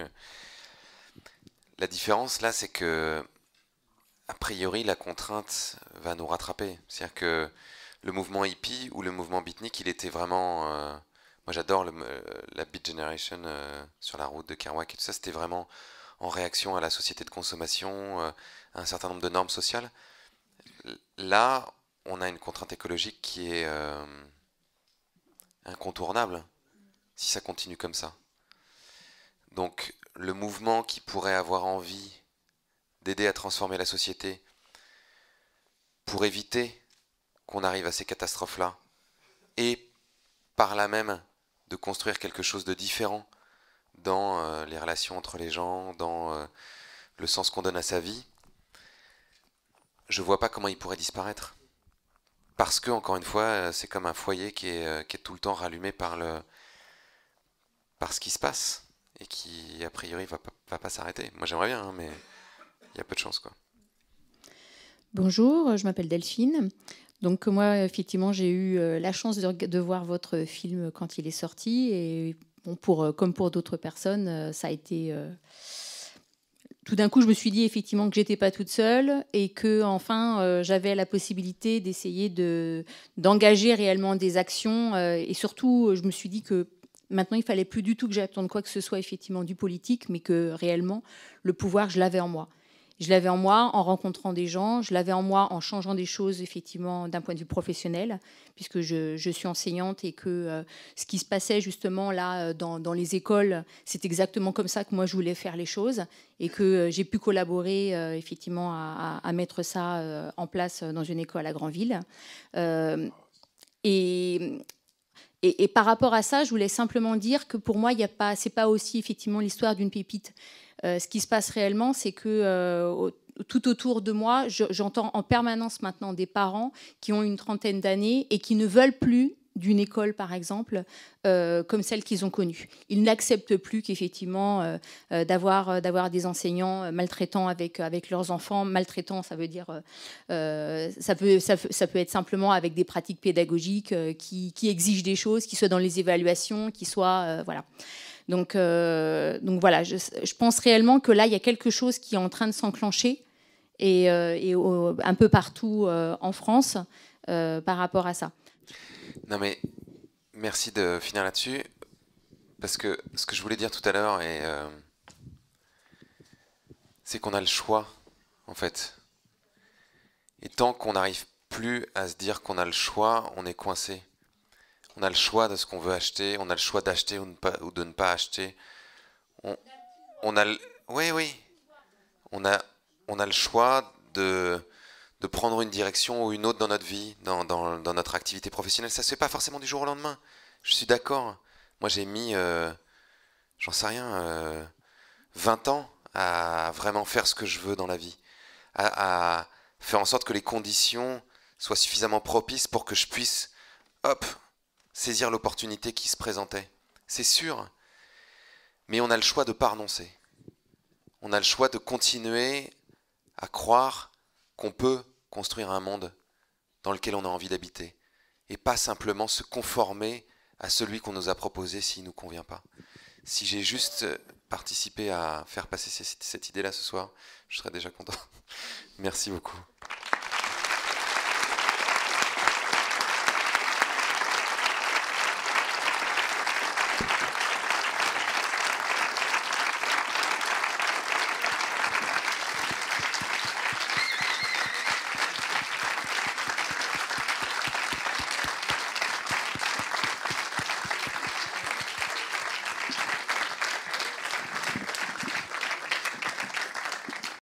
A: La différence là, c'est que a priori, la contrainte va nous rattraper. C'est-à-dire que le mouvement hippie ou le mouvement beatnik, il était vraiment... moi, j'adore la Beat Generation sur la route de Kerouac et tout ça. C'était vraiment en réaction à la société de consommation, à un certain nombre de normes sociales. Là, on a une contrainte écologique qui est incontournable si ça continue comme ça. Donc, le mouvement qui pourrait avoir envie d'aider à transformer la société pour éviter qu'on arrive à ces catastrophes-là et par là même de construire quelque chose de différent dans les relations entre les gens, dans le sens qu'on donne à sa vie, je vois pas comment il pourrait disparaître. Parce que, encore une fois, c'est comme un foyer qui est tout le temps rallumé par ce qui se passe et qui, a priori, va pas s'arrêter. Moi, j'aimerais bien, hein, mais il y a peu de chance, quoi.
J: Bonjour, je m'appelle Delphine. Donc moi, effectivement, j'ai eu la chance de voir votre film quand il est sorti. Et bon, comme pour d'autres personnes, ça a été... Tout d'un coup, je me suis dit effectivement que j'étais pas toute seule et que enfin, j'avais la possibilité d'essayer d'engager réellement des actions. Et surtout, je me suis dit que maintenant, il fallait plus du tout que j'attende quoi que ce soit effectivement du politique, mais que réellement, le pouvoir, je l'avais en moi. Je l'avais en moi en rencontrant des gens, je l'avais en moi en changeant des choses, effectivement, d'un point de vue professionnel, puisque je suis enseignante et que ce qui se passait justement là dans les écoles, c'est exactement comme ça que moi je voulais faire les choses et que j'ai pu collaborer effectivement à mettre ça en place dans une école à Granville. Et par rapport à ça, je voulais simplement dire que pour moi, c'est pas aussi effectivement l'histoire d'une pépite. Ce qui se passe réellement, c'est que tout autour de moi, j'entends en permanence maintenant des parents qui ont une trentaine d'années et qui ne veulent plus d'une école, par exemple, comme celle qu'ils ont connue. Ils n'acceptent plus qu'effectivement d'avoir des enseignants maltraitants avec leurs enfants. Maltraitants, ça veut dire ça peut être simplement avec des pratiques pédagogiques qui exigent des choses, qui soient dans les évaluations, qui soient voilà. Donc voilà, je pense réellement que là, il y a quelque chose qui est en train de s'enclencher et un peu partout en France par rapport à ça.
A: Non mais merci de finir là-dessus. Parce que ce que je voulais dire tout à l'heure, c'est qu'on a le choix, en fait. Et tant qu'on n'arrive plus à se dire qu'on a le choix, on est coincé. On a le choix de ce qu'on veut acheter, on a le choix d'acheter ou de ne pas acheter. Oui. On a le choix de prendre une direction ou une autre dans notre vie, dans notre activité professionnelle. Ça ne se fait pas forcément du jour au lendemain. Je suis d'accord. Moi, j'ai mis, j'en sais rien, 20 ans à vraiment faire ce que je veux dans la vie. À faire en sorte que les conditions soient suffisamment propices pour que je puisse, saisir l'opportunité qui se présentait. C'est sûr. Mais on a le choix de ne pas renoncer. On a le choix de continuer à croire qu'on peut construire un monde dans lequel on a envie d'habiter et pas simplement se conformer à celui qu'on nous a proposé s'il ne nous convient pas. Si j'ai juste participé à faire passer cette idée-là ce soir, je serais déjà content. Merci beaucoup.